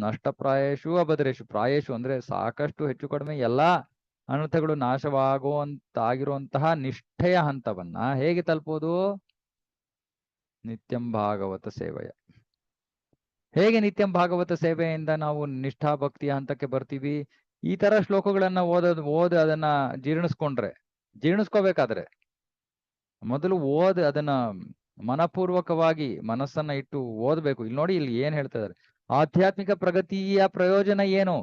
S1: ನಷ್ಟಪ್ರಾಯೇಶು ಅಭದ್ರೇಶು. ಪ್ರಾಯೇಶು ಅಂದ್ರೆ ಸಾಕಷ್ಟು ಹೆಚ್ಚು ಕಡಿಮೆ ಎಲ್ಲಾ ಅನರ್ಥಗಳು ನಾಶವಾಗುವಂತಾಗಿರುವಂತಹ ನಿಷ್ಠೆಯ ಹಂತವನ್ನ ಹೇಗೆ ತಲುಪೋದು? ನಿತ್ಯಂ ಭಾಗವತ ಸೇವೆಯ. ಹೇಗೆ ನಿತ್ಯಂ ಭಾಗವತ ಸೇವೆಯಿಂದ ನಾವು ನಿಷ್ಠಾ ಭಕ್ತಿಯ ಹಂತಕ್ಕೆ ಬರ್ತೀವಿ? ಈ ತರ ಶ್ಲೋಕಗಳನ್ನ ಓದಿ ಅದನ್ನ ಜೀರ್ಣಿಸ್ಕೋಬೇಕಾದ್ರೆ ಮೊದಲು ಅದನ್ನ ಮನಪೂರ್ವಕವಾಗಿ ಮನಸ್ಸನ್ನ ಇಟ್ಟು ಓದ್ಬೇಕು. ಇಲ್ಲಿ ನೋಡಿ, ಇಲ್ಲಿ ಏನ್ ಹೇಳ್ತಾ ಇದಾರೆ, ಆಧ್ಯಾತ್ಮಿಕ ಪ್ರಗತಿಯ ಪ್ರಯೋಜನ ಏನು?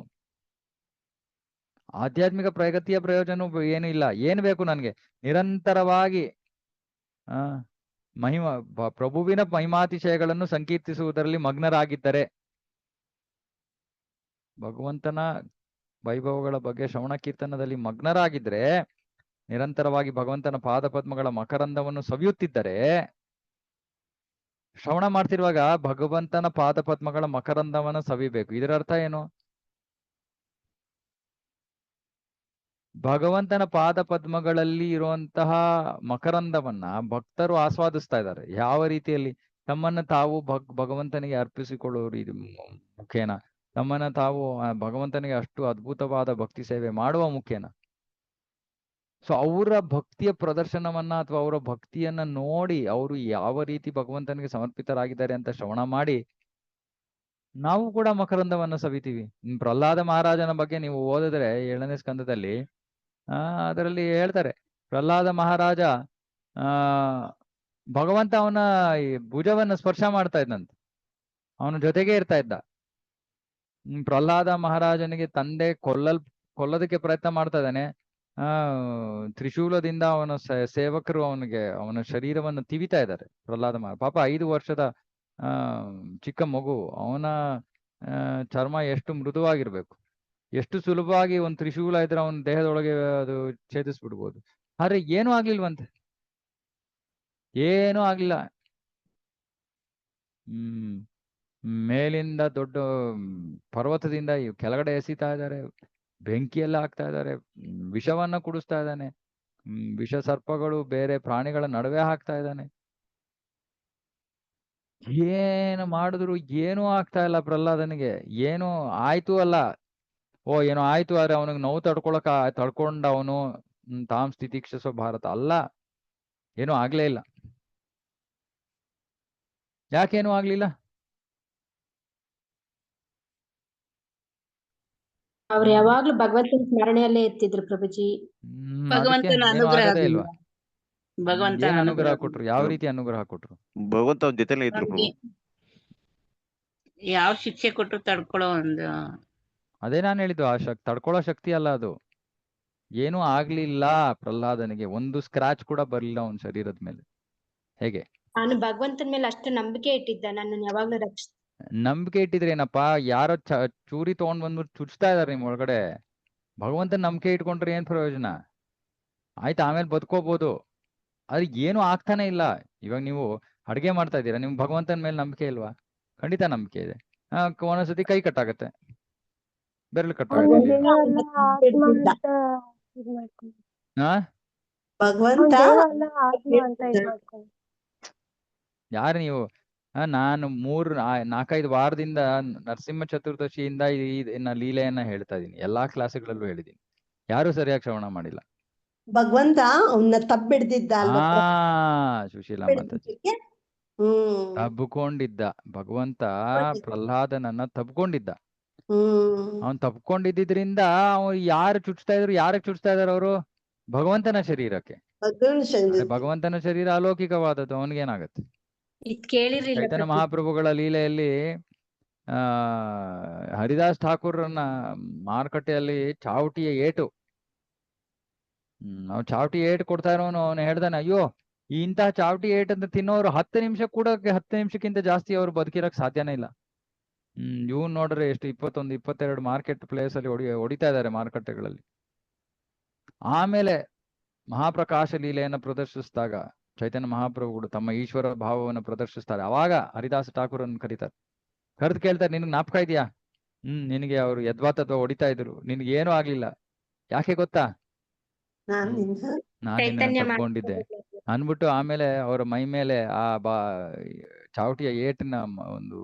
S1: ಆಧ್ಯಾತ್ಮಿಕ ಪ್ರಗತಿಯ ಪ್ರಯೋಜನ ಏನು ಇಲ್ಲ. ಏನು ಬೇಕು ನನ್ಗೆ? ನಿರಂತರವಾಗಿ ಆ ಪ್ರಭುವಿನ ಮಹಿಮಾತಿಶಯಗಳನ್ನು ಸಂಕೀರ್ತಿಸುವುದರಲ್ಲಿ ಮಗ್ನರಾಗಿದ್ದರೆ, ಭಗವಂತನ ವೈಭವಗಳ ಬಗ್ಗೆ ಶ್ರವಣ ಕೀರ್ತನದಲ್ಲಿ ಮಗ್ನರಾಗಿದ್ರೆ, ನಿರಂತರವಾಗಿ ಭಗವಂತನ ಪಾದಪದ್ಮಗಳ ಮಕರಂದವನ್ನು ಸವಿಯುತ್ತಿದ್ದರೆ, ಶ್ರವಣ ಮಾಡ್ತಿರುವಾಗ ಭಗವಂತನ ಪಾದಪದ್ಮಗಳ ಮಕರಂದವನ್ನು ಸವಿಬೇಕು. ಇದರ ಅರ್ಥ ಏನು? ಭಗವಂತನ ಪಾದಪದ್ಮಗಳಲ್ಲಿ ಇರುವಂತಹ ಮಕರಂದವನ್ನ ಭಕ್ತರು ಆಸ್ವಾದಿಸ್ತಾ ಇದ್ದಾರೆ. ಯಾವ ರೀತಿಯಲ್ಲಿ? ತಮ್ಮನ್ನ ತಾವು ಭಗವಂತನಿಗೆ ಅರ್ಪಿಸಿಕೊಳ್ಳುವರು ಇದು ಮುಖೇನ, ತಮ್ಮನ್ನ ತಾವು ಭಗವಂತನಿಗೆ ಅಷ್ಟು ಅದ್ಭುತವಾದ ಭಕ್ತಿ ಸೇವೆ ಮಾಡುವ ಮುಖೇನ. ಸೊ ಅವರ ಭಕ್ತಿಯ ಪ್ರದರ್ಶನವನ್ನ ಅಥವಾ ಅವರ ಭಕ್ತಿಯನ್ನ ನೋಡಿ ಅವರು ಯಾವ ರೀತಿ ಭಗವಂತನಿಗೆ ಸಮರ್ಪಿತರಾಗಿದ್ದಾರೆ ಅಂತ ಶ್ರವಣ ಮಾಡಿ ನಾವು ಕೂಡ ಮಕರಂದವನ್ನ ಸವಿತೀವಿ. ಪ್ರಹ್ಲಾದ ಮಹಾರಾಜನ ಬಗ್ಗೆ ನೀವು ಓದಿದ್ರೆ 7ನೇ ಸ್ಕಂದದಲ್ಲಿ ಅದರಲ್ಲಿ ಹೇಳ್ತಾರೆ, ಪ್ರಹ್ಲಾದ ಮಹಾರಾಜ ಭಗವಂತ ಅವನ ಭುಜವನ್ನ ಸ್ಪರ್ಶ ಮಾಡ್ತಾ ಇದ್ದಂತೆ, ಅವನ ಜೊತೆಗೆ ಇರ್ತಾ ಇದ್ದ. ಪ್ರಹ್ಲಾದ ಮಹಾರಾಜನಿಗೆ ತಂದೆ ಕೊಲ್ಲೋದಕ್ಕೆ ಪ್ರಯತ್ನ ಮಾಡ್ತಾ ಇದ್ದಾನೆ. ತ್ರಿಶೂಲದಿಂದ ಅವನ ಸೇವಕರು ಅವನ ಶರೀರವನ್ನು ತಿವಿತಾ ಇದ್ದಾರೆ. ಪ್ರಹ್ಲಾದ ಪಾಪ 5 ವರ್ಷದ ಚಿಕ್ಕ ಮಗು, ಅವನ ಚರ್ಮ ಎಷ್ಟು ಮೃದುವಾಗಿರ್ಬೇಕು, ಎಷ್ಟು ಸುಲಭವಾಗಿ ಒಂದು ತ್ರಿಶೂಲ ಇದ್ರೆ ಅವನ ದೇಹದೊಳಗೆ ಅದು ಛೇದಿಸ್ಬಿಡ್ಬೋದು. ಆದ್ರೆ ಏನೂ ಆಗ್ಲಿಲ್ವಂತೆ, ಏನೂ ಆಗ್ಲಿಲ್ಲ. ಮೇಲಿಂದ ದೊಡ್ಡ ಪರ್ವತದಿಂದ ಕೆಳಗಡೆ ಎಸಿತಾ ಇದ್ದಾರೆ, ಬೆಂಕಿಯೆಲ್ಲ ಹಾಕ್ತಾ ಇದ್ದಾರೆ, ವಿಷವನ್ನ ಕುಡಿಸ್ತಾ ಇದ್ದಾನೆ, ವಿಷ ಸರ್ಪಗಳು ಬೇರೆ ಪ್ರಾಣಿಗಳ ನಡುವೆ ಹಾಕ್ತಾ ಇದ್ದಾನೆ. ಏನು ಮಾಡಿದ್ರು ಏನೂ ಆಗ್ತಾ ಇಲ್ಲ ಪ್ರಹ್ಲಾದನಿಗೆ. ಏನು ಆಯ್ತು ಅಲ್ಲ, ಏನೋ ಆಯ್ತು, ಆದ್ರೆ ಅವನಿಗೆ ನೋವು ತಡ್ಕೊಂಡ ಅವನು ತಾಮ್ ಸ್ಥಿತಿಕ್ಷಿಸೋ ಭಾರತ ಅಲ್ಲ, ಏನೂ ಆಗ್ಲೇ ಇಲ್ಲ. ಯಾಕೇನು ಆಗ್ಲಿಲ್ಲ?
S3: ಅವ್ರು ಯಾವಾಗ್ಲೂ ಭಗವಂತನ ಸ್ಮರಣೆಯಲ್ಲೇ ಇರ್ತಿದ್ರು ಪ್ರಭುಜಿ.
S1: ಏನು ಆಗದೇ ಇಲ್ವಾ? ಏನ್ ಅನುಗ್ರಹ ಕೊಟ್ರು? ಯಾವ ರೀತಿ ಅನುಗ್ರಹ ಕೊಟ್ರು?
S4: ಭಗವಂತ ಅವ್ರ ಜೊತೆಲೇ ಇದ್ರು ಪ್ರಭು.
S5: ಯಾವ ಶಿಕ್ಷೆ ಕೊಟ್ಟರು ತಡ್ಕೊಳ್ಳೋ ಒಂದು,
S1: ಅದೇ ನಾನು ಹೇಳಿದ್ದು, ಆ ತಡ್ಕೊಳ್ಳೋ ಶಕ್ತಿ ಅಲ್ಲ ಅದು. ಏನೂ ಆಗ್ಲಿಲ್ಲ ಪ್ರಹ್ಲಾದನಿಗೆ, ಒಂದು ಸ್ಕ್ರಾಚ್ ಕೂಡ ಬರ್ಲಿಲ್ಲ ಅವನ ಶರೀರದ ಮೇಲೆ. ಹೇಗೆ?
S3: ನಾನು ಭಗವಂತನ ಮೇಲೆ ಅಷ್ಟು ನಂಬಿಕೆ ಇಟ್ಟಿದ್ದ, ನನ್ನನ್ನು ಯಾವಾಗ್ಲೂ
S1: ನಂಬಿಕೆ ಇಟ್ಟಿದ್ರೆ ಏನಪ್ಪಾ? ಯಾರೋ ಚೂರಿ ತಗೊಂಡ್ ಬಂದ್ಬಿಟ್ಟು ಚುಚ್ತಾ ಇದಾರೆ ನಿಮ್ ಒಳಗಡೆ. ಭಗವಂತನ ನಂಬಿಕೆ ಇಟ್ಕೊಂಡ್ರೆ ಏನ್ ಪ್ರಯೋಜನ? ಆಯ್ತು, ಆಮೇಲೆ ಬದುಕೋಬಹುದು, ಆದ್ರೆ ಏನು ಆಗ್ತಾನೆ ಇಲ್ಲ. ಇವಾಗ ನೀವು ಅಡ್ಗೆ ಮಾಡ್ತಾ ಇದ್ದೀರಾ, ನಿಮ್ಗೆ ಭಗವಂತನ ಮೇಲೆ ನಂಬಿಕೆ ಇಲ್ವಾ? ಖಂಡಿತ ನಂಬಿಕೆ ಇದೆ. ಒಂದೊಂದ್ಸತಿ ಕೈ ಕಟ್ಟಾಗತ್ತೆ, ಬೆರಳು ಕಟ್ಟಾಗತ್ತೆ. ಯಾರು ನೀವು? ನಾನು 4-5 ವಾರದಿಂದ ನರಸಿಂಹ ಚತುರ್ದಶಿಯಿಂದ ಲೀಲೆಯನ್ನ ಹೇಳ್ತಾ ಇದೀನಿ, ಎಲ್ಲಾ ಕ್ಲಾಸ್ಗಳಲ್ಲೂ ಹೇಳಿದೀನಿ. ಯಾರು ಸರಿಯಾಗಿ ಶ್ರವಣ ಮಾಡಿಲ್ಲ.
S6: ಭಗವಂತ ಅವನ್ನ ತಬ್ಬಿಡ್ದಿದ್ದ,
S1: ಸುಶೀಲಾ ಮಾತಾಜಿ ತಬ್ಕೊಂಡಿದ್ದ. ಭಗವಂತ ಪ್ರಹ್ಲಾದನನ್ನ ತಬ್ಕೊಂಡಿದ್ದ. ಅವನ್ ತಬ್ಕೊಂಡಿದ್ರಿಂದ ಅವ್ರು ಯಾರು ಚುಚ್ತಾ ಇದ್ರು, ಯಾರಕ್ಕೆ ಚುಚ್ತಾ ಇದಾರೆ ಅವರು? ಭಗವಂತನ ಶರೀರಕ್ಕೆ. ಭಗವಂತನ ಶರೀರ ಅಲೌಕಿಕವಾದದ್ದು, ಅವನಿಗೇನಾಗತ್ತೆ? ಚೈತನ್ಯ ಮಹಾಪ್ರಭುಗಳ ಲೀಲೆಯಲ್ಲಿ ಹರಿದಾಸ್ ಠಾಕೂರ್ರನ್ನ ಮಾರುಕಟ್ಟೆಯಲ್ಲಿ ಚಾವಟಿಯ ಏಟು, ಅವ್ನು ಚಾವಟಿ ಏಟು ಕೊಡ್ತಾ ಇರೋನು, ಅವನು ಹೇಳ್ದಾನೆ, ಅಯ್ಯೋ ಇಂತಹ ಚಾವಟಿ ಏಟ್ ಅಂತ ತಿನ್ನೋರು 10 ನಿಮಿಷ ಕೂಡ 10 ನಿಮಿಷಕ್ಕಿಂತ ಜಾಸ್ತಿ ಅವ್ರು ಬದುಕಿರಕ್ ಸಾಧ್ಯನೇ ಇಲ್ಲ. ಇವ್ನು ನೋಡ್ರೆ ಎಷ್ಟು 21-22 ಮಾರ್ಕೆಟ್ ಪ್ಲೇಸ್ ಅಲ್ಲಿ ಹೊಡಿತಾ ಇದ್ದಾರೆ ಮಾರುಕಟ್ಟೆಗಳಲ್ಲಿ. ಆಮೇಲೆ ಮಹಾಪ್ರಕಾಶ ಲೀಲೆಯನ್ನ ಪ್ರದರ್ಶಿಸಿದಾಗ ಚೈತನ್ಯ ಮಹಾಪ್ರಭುಗಳು ತಮ್ಮ ಈಶ್ವರ ಭಾವವನ್ನು ಪ್ರದರ್ಶಿಸ್ತಾರೆ. ಅವಾಗ ಹರಿದಾಸ ಠಾಕೂರನ್ನು ಕರೀತಾರೆ, ಕರೆದು ಕೇಳ್ತಾರೆ, ನಿನಗೆ ಜ್ಞಾಪಕ ಇದೆಯಾ? ನಿನಗೆ ಅವರು ಯದ್ವಾತತ್ವ ಹೊಡಿತಾ ಇದ್ರು, ನಿನ್ಗೆ ಏನೂ ಆಗ್ಲಿಲ್ಲ, ಯಾಕೆ ಗೊತ್ತಾ? ನಾನು ನಿನ್ನ ತಪ್ಕೊಂಡಿದ್ದೆ ಅನ್ಬಿಟ್ಟು ಆಮೇಲೆ ಅವರ ಮೈ ಮೇಲೆ ಆ ಚಾವಟಿಯ ಏಟಿನ ಒಂದು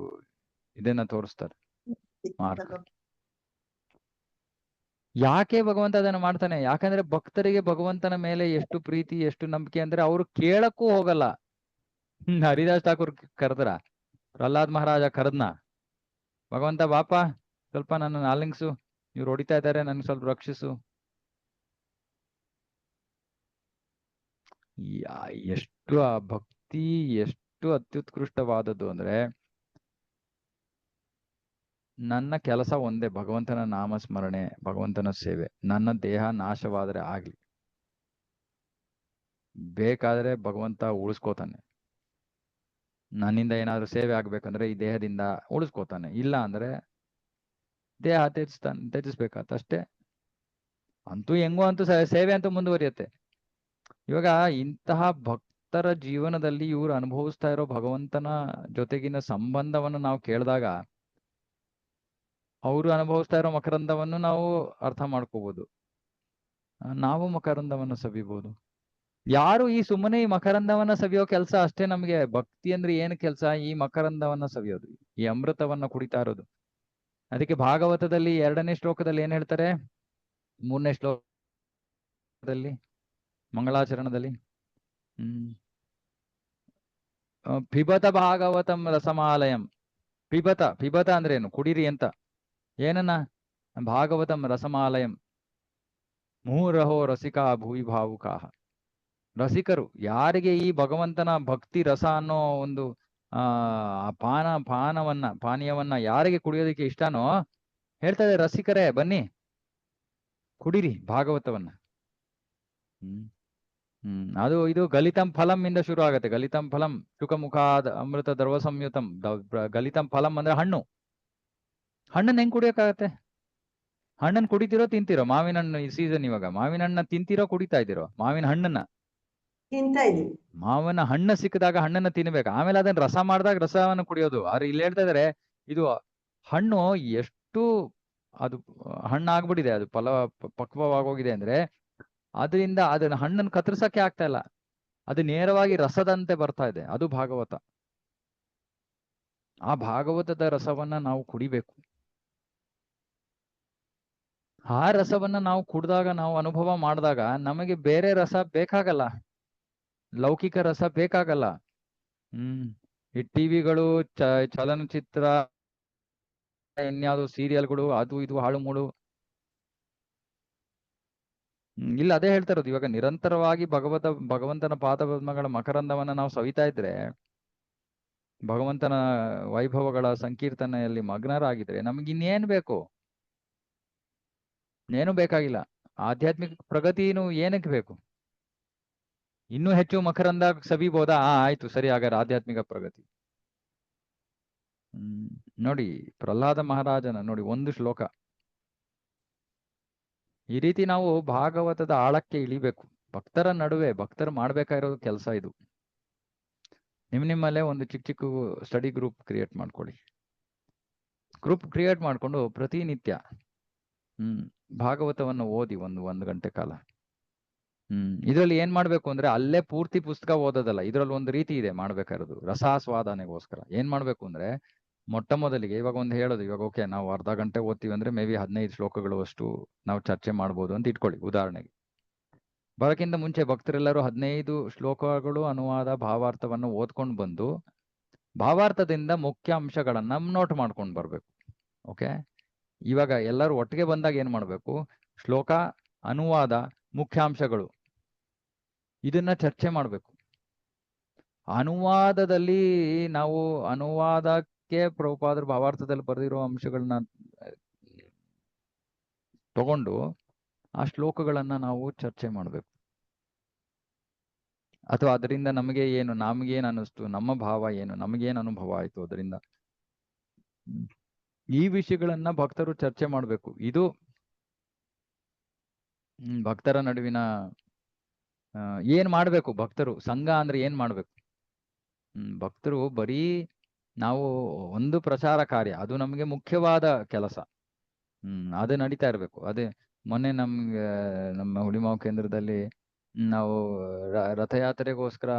S1: ಇದನ್ನ ತೋರಿಸ್ತಾರೆ, ಮಾರ್ಕ್. ಯಾಕೆ ಭಗವಂತ ಅದನ್ನ ಮಾಡ್ತಾನೆ? ಯಾಕಂದ್ರೆ ಭಕ್ತರಿಗೆ ಭಗವಂತನ ಮೇಲೆ ಎಷ್ಟು ಪ್ರೀತಿ, ಎಷ್ಟು ನಂಬಿಕೆ ಅಂದ್ರೆ ಅವರು ಕೇಳಕ್ಕೂ ಹೋಗಲ್ಲ. ಹರಿದಾಸ್ ಠಾಕೂರ್ ಕರೆದ್ರ, ಪ್ರಹ್ಲಾದ್ ಮಹಾರಾಜ ಕರೆದ್ನ, ಭಗವಂತ ಬಾಪ ಸ್ವಲ್ಪ ನನ್ನ ಆಲಿಂಗ್ಸು, ಇವ್ರು ಹೊಡಿತಾ ಇದ್ದಾರೆ, ನನ್ಗೆ ಸ್ವಲ್ಪ ರಕ್ಷಿಸು. ಎಷ್ಟು ಆ ಭಕ್ತಿ ಎಷ್ಟು ಅತ್ಯುತ್ಕೃಷ್ಟವಾದದ್ದು ಅಂದ್ರೆ, ನನ್ನ ಕೆಲಸ ಒಂದೇ, ಭಗವಂತನ ನಾಮಸ್ಮರಣೆ, ಭಗವಂತನ ಸೇವೆ. ನನ್ನ ದೇಹ ನಾಶವಾದರೆ ಆಗ್ಲಿ, ಬೇಕಾದ್ರೆ ಭಗವಂತ ಉಳಿಸ್ಕೋತಾನೆ. ನನ್ನಿಂದ ಏನಾದ್ರು ಸೇವೆ ಆಗ್ಬೇಕಂದ್ರೆ ಈ ದೇಹದಿಂದ ಉಳಿಸ್ಕೋತಾನೆ, ಇಲ್ಲ ಅಂದ್ರೆ ದೇಹ ತ್ಯಜಿಸ್ಬೇಕಾತ ಅಷ್ಟೇ. ಅಂತೂ ಹೆಂಗೋ ಅಂತೂ ಸೇವೆ ಅಂತೂ ಮುಂದುವರಿಯುತ್ತೆ. ಇವಾಗ ಇಂತಹ ಭಕ್ತರ ಜೀವನದಲ್ಲಿ ಇವರು ಅನುಭವಿಸ್ತಾ ಇರೋ ಭಗವಂತನ ಜೊತೆಗಿನ ಸಂಬಂಧವನ್ನು ನಾವು ಕೇಳಿದಾಗ ಅವರು ಅನುಭವಿಸ್ತಾ ಇರೋ ಮಕರಂದವನ್ನು ನಾವು ಅರ್ಥ ಮಾಡ್ಕೋಬಹುದು. ನಾವು ಮಕರಂದವನ್ನು ಸವಿಬಹುದು. ಯಾರು ಈ ಸುಮ್ಮನೆ ಈ ಮಕರಂದವನ್ನ ಸವಿಯೋ ಕೆಲಸ ಅಷ್ಟೇ. ನಮಗೆ ಭಕ್ತಿ ಅಂದ್ರೆ ಏನು ಕೆಲಸ? ಈ ಮಕರಂದವನ್ನ ಸವಿಯೋದು, ಈ ಅಮೃತವನ್ನ ಕುಡಿತಾ ಇರೋದು. ಅದಕ್ಕೆ ಭಾಗವತದಲ್ಲಿ 2ನೇ ಶ್ಲೋಕದಲ್ಲಿ ಏನ್ ಹೇಳ್ತಾರೆ, 3ನೇ ಶ್ಲೋಕದಲ್ಲಿ ಮಂಗಳಾಚರಣದಲ್ಲಿ ಪಿಬತ ಭಾಗವತಂ ರಸಮಾಲಯಂ. ಪಿಬತ ಅಂದ್ರೆ ಏನು? ಕುಡಿರಿ ಅಂತ. ಏನನ್ನ? ಭಾಗವತಂ ರಸಮಾಲಯಂ ಮುಹುರಹೋ ರಸಿಕಾ ಭೂವಿ ಭಾವುಕಾಹ. ರಸಿಕರು, ಯಾರಿಗೆ ಈ ಭಗವಂತನ ಭಕ್ತಿ ರಸ ಅನ್ನೋ ಒಂದು ಪಾನೀಯವನ್ನ ಯಾರಿಗೆ ಕುಡಿಯೋದಕ್ಕೆ ಇಷ್ಟನೋ ಹೇಳ್ತಾರೆ, ರಸಿಕರೇ ಬನ್ನಿ ಕುಡಿರಿ ಭಾಗವತವನ್ನ. ಅದು ಇದು ಗಲಿತಂ ಫಲಂ ಇಂದ ಶುರು ಆಗತ್ತೆ. ಗಲಿತಂ ಫಲಂ ಶುಕಮುಖಾದ ಅಮೃತ ದ್ರವ ಸಂಯುತಂ. ಗಲಿತಂ ಫಲಂ ಅಂದ್ರೆ ಹಣ್ಣು. ಹಣ್ಣನ್ನ ಹೆಂಗ್ ಕುಡಿಯೋಕ್ಕಾಗತ್ತೆ? ಹಣ್ಣನ್ ಕುಡಿತಿರೋ ತಿಂತಿರೋ? ಮಾವಿನ ಹಣ್ಣು ಈ ಸೀಸನ್, ಇವಾಗ ಮಾವಿನ ಹಣ್ಣ ತಿಂತಿರೋ ಕುಡಿತಾ ಇದ್ದೀರೋ? ಮಾವಿನ ಹಣ್ಣನ್ನ
S6: ತಿಂತಾ ಇದೀವಿ.
S1: ಮಾವಿನ ಹಣ್ಣು ಸಿಕ್ಕಿದಾಗ ಹಣ್ಣನ್ನ ತಿನ್ಬೇಕು, ಆಮೇಲೆ ಅದನ್ನ ರಸ ಮಾಡಿದಾಗ ರಸವನ್ನು ಕುಡಿಯೋದು. ಆದ್ರೆ ಇಲ್ಲಿ ಹೇಳ್ತಾ ಇದಾರೆ, ಇದು ಹಣ್ಣು ಎಷ್ಟು ಅದು ಹಣ್ಣಾಗ್ಬಿಟ್ಟಿದೆ, ಅದು ಪಕ್ವವಾಗೋಗಿದೆ ಅಂದ್ರೆ ಅದರಿಂದ ಅದನ್ನ ಹಣ್ಣನ್ನು ಕತ್ತರಿಸಕ್ಕೆ ಆಗ್ತಾ ಇಲ್ಲ, ಅದು ನೇರವಾಗಿ ರಸದಂತೆ ಬರ್ತಾ ಇದೆ. ಅದು ಭಾಗವತ. ಆ ಭಾಗವತದ ರಸವನ್ನ ನಾವು ಕುಡಿಬೇಕು. ಆ ರಸವನ್ನ ನಾವು ಕುಡಿದಾಗ, ನಾವು ಅನುಭವ ಮಾಡಿದಾಗ ನಮಗೆ ಬೇರೆ ರಸ ಬೇಕಾಗಲ್ಲ, ಲೌಕಿಕ ರಸ ಬೇಕಾಗಲ್ಲ. ಈ ಟಿವಿಗಳು, ಚಲನಚಿತ್ರ, ಇನ್ಯಾವುದು ಸೀರಿಯಲ್ಗಳು, ಅದು ಇದು ಹಾಳು ಮೂಳು. ಇಲ್ಲ ಅದೇ ಹೇಳ್ತಾ ಇರೋದು. ಇವಾಗ ನಿರಂತರವಾಗಿ ಭಗವಂತನ ಪಾದಪದ್ಮಗಳ ಮಕರಂದವನ್ನ ನಾವು ಸವಿತಾ ಇದ್ರೆ, ಭಗವಂತನ ವೈಭವಗಳ ಸಂಕೀರ್ತನೆಯಲ್ಲಿ ಮಗ್ನರಾಗಿದ್ರೆ ನಮಗಿನ್ನೇನು ಬೇಕು? ಏನು ಬೇಕಾಗಿಲ್ಲ. ಆಧ್ಯಾತ್ಮಿಕ ಪ್ರಗತಿನು ಏನಕ್ಕೆ ಬೇಕು? ಇನ್ನೂ ಹೆಚ್ಚು ಮಕರಂದ ಸವಿಬೋದಾ? ಆಯ್ತು ಸರಿ, ಹಾಗಾದ್ರೆ ಆಧ್ಯಾತ್ಮಿಕ ಪ್ರಗತಿ. ನೋಡಿ ಪ್ರಹ್ಲಾದ ಮಹಾರಾಜನ ನೋಡಿ ಒಂದು ಶ್ಲೋಕ. ಈ ರೀತಿ ನಾವು ಭಾಗವತದ ಆಳಕ್ಕೆ ಇಳಿಬೇಕು. ಭಕ್ತರ ನಡುವೆ ಭಕ್ತರು ಮಾಡ್ಬೇಕಾಗಿರೋದು ಕೆಲಸ ಇದು. ನಿಮ್ಮಲ್ಲೇ ಒಂದು ಚಿಕ್ಕ ಚಿಕ್ಕ ಸ್ಟಡಿ ಗ್ರೂಪ್ ಕ್ರಿಯೇಟ್ ಮಾಡ್ಕೊಳ್ಳಿ. ಗ್ರೂಪ್ ಕ್ರಿಯೇಟ್ ಮಾಡ್ಕೊಂಡು ಪ್ರತಿನಿತ್ಯ ಭಾಗವತವನ್ನು ಓದಿ ಒಂದು ಗಂಟೆ ಕಾಲ. ಇದರಲ್ಲಿ ಏನ್ ಮಾಡ್ಬೇಕು ಅಂದ್ರೆ, ಅಲ್ಲೇ ಪೂರ್ತಿ ಪುಸ್ತಕ ಓದೋದಲ್ಲ. ಇದ್ರಲ್ಲಿ ಒಂದು ರೀತಿ ಇದೆ ಮಾಡ್ಬೇಕಾಗಿರೋದು, ರಸಾಸ್ವಾದನೆಗೋಸ್ಕರ. ಏನ್ ಮಾಡ್ಬೇಕು ಅಂದ್ರೆ, ಮೊಟ್ಟ ಮೊದಲಿಗೆ ಇವಾಗ ಒಂದು ಹೇಳೋದು, ಇವಾಗ ಓಕೆ ನಾವು ಅರ್ಧ ಗಂಟೆ ಓದ್ತೀವಿ ಅಂದ್ರೆ ಮೇ ಬಿ 15 ಶ್ಲೋಕಗಳು ಅಷ್ಟು ನಾವು ಚರ್ಚೆ ಮಾಡ್ಬೋದು ಅಂತ ಇಟ್ಕೊಳ್ಳಿ ಉದಾಹರಣೆಗೆ. ಬರೋಕ್ಕಿಂತ ಮುಂಚೆ ಭಕ್ತರೆಲ್ಲರೂ 15 ಶ್ಲೋಕಗಳು ಅನುವಾದ ಭಾವಾರ್ಥವನ್ನು ಓದ್ಕೊಂಡು ಬಂದು ಭಾವಾರ್ಥದಿಂದ ಮುಖ್ಯ ಅಂಶಗಳನ್ನ ನೋಟ್ ಮಾಡ್ಕೊಂಡು ಬರ್ಬೇಕು. ಓಕೆ, ಇವಾಗ ಎಲ್ಲರೂ ಒಟ್ಟಿಗೆ ಬಂದಾಗ ಏನ್ ಮಾಡ್ಬೇಕು? ಶ್ಲೋಕ, ಅನುವಾದ, ಮುಖ್ಯಾಂಶಗಳು ಇದನ್ನ ಚರ್ಚೆ ಮಾಡ್ಬೇಕು. ಅನುವಾದದಲ್ಲಿ ನಾವು ಅನುವಾದಕ್ಕೆ ಪ್ರಭುಪಾದರು ಭಾವಾರ್ಥದಲ್ಲಿ ಬರೆದಿರೋ ಅಂಶಗಳನ್ನ ತಗೊಂಡು ಆ ಶ್ಲೋಕಗಳನ್ನ ನಾವು ಚರ್ಚೆ ಮಾಡ್ಬೇಕು. ಅಥವಾ ಅದರಿಂದ ನಮಗೇನು ಅನ್ನಿಸ್ತು, ನಮ್ಮ ಭಾವ ಏನು, ನಮಗೇನು ಅನುಭವ ಆಯ್ತು ಅದರಿಂದ, ಈ ವಿಷಯಗಳನ್ನ ಭಕ್ತರು ಚರ್ಚೆ ಮಾಡ್ಬೇಕು. ಇದು ಭಕ್ತರ ನಡುವಿನ ಏನ್ ಮಾಡ್ಬೇಕು ಭಕ್ತರು? ಸಂಘ ಅಂದ್ರೆ ಏನ್ ಮಾಡ್ಬೇಕು? ಭಕ್ತರು ಬರೀ ನಾವು ಒಂದು ಪ್ರಚಾರ ಕಾರ್ಯ, ಅದು ನಮಗೆ ಮುಖ್ಯವಾದ ಕೆಲಸ. ಅದು ನಡೀತಾ ಇರ್ಬೇಕು. ಅದೇ ಮೊನ್ನೆ ನಮ್ಮ ಹುಳಿಮಾವು ಕೇಂದ್ರದಲ್ಲಿ ನಾವು ರಥಯಾತ್ರೆಗೋಸ್ಕರ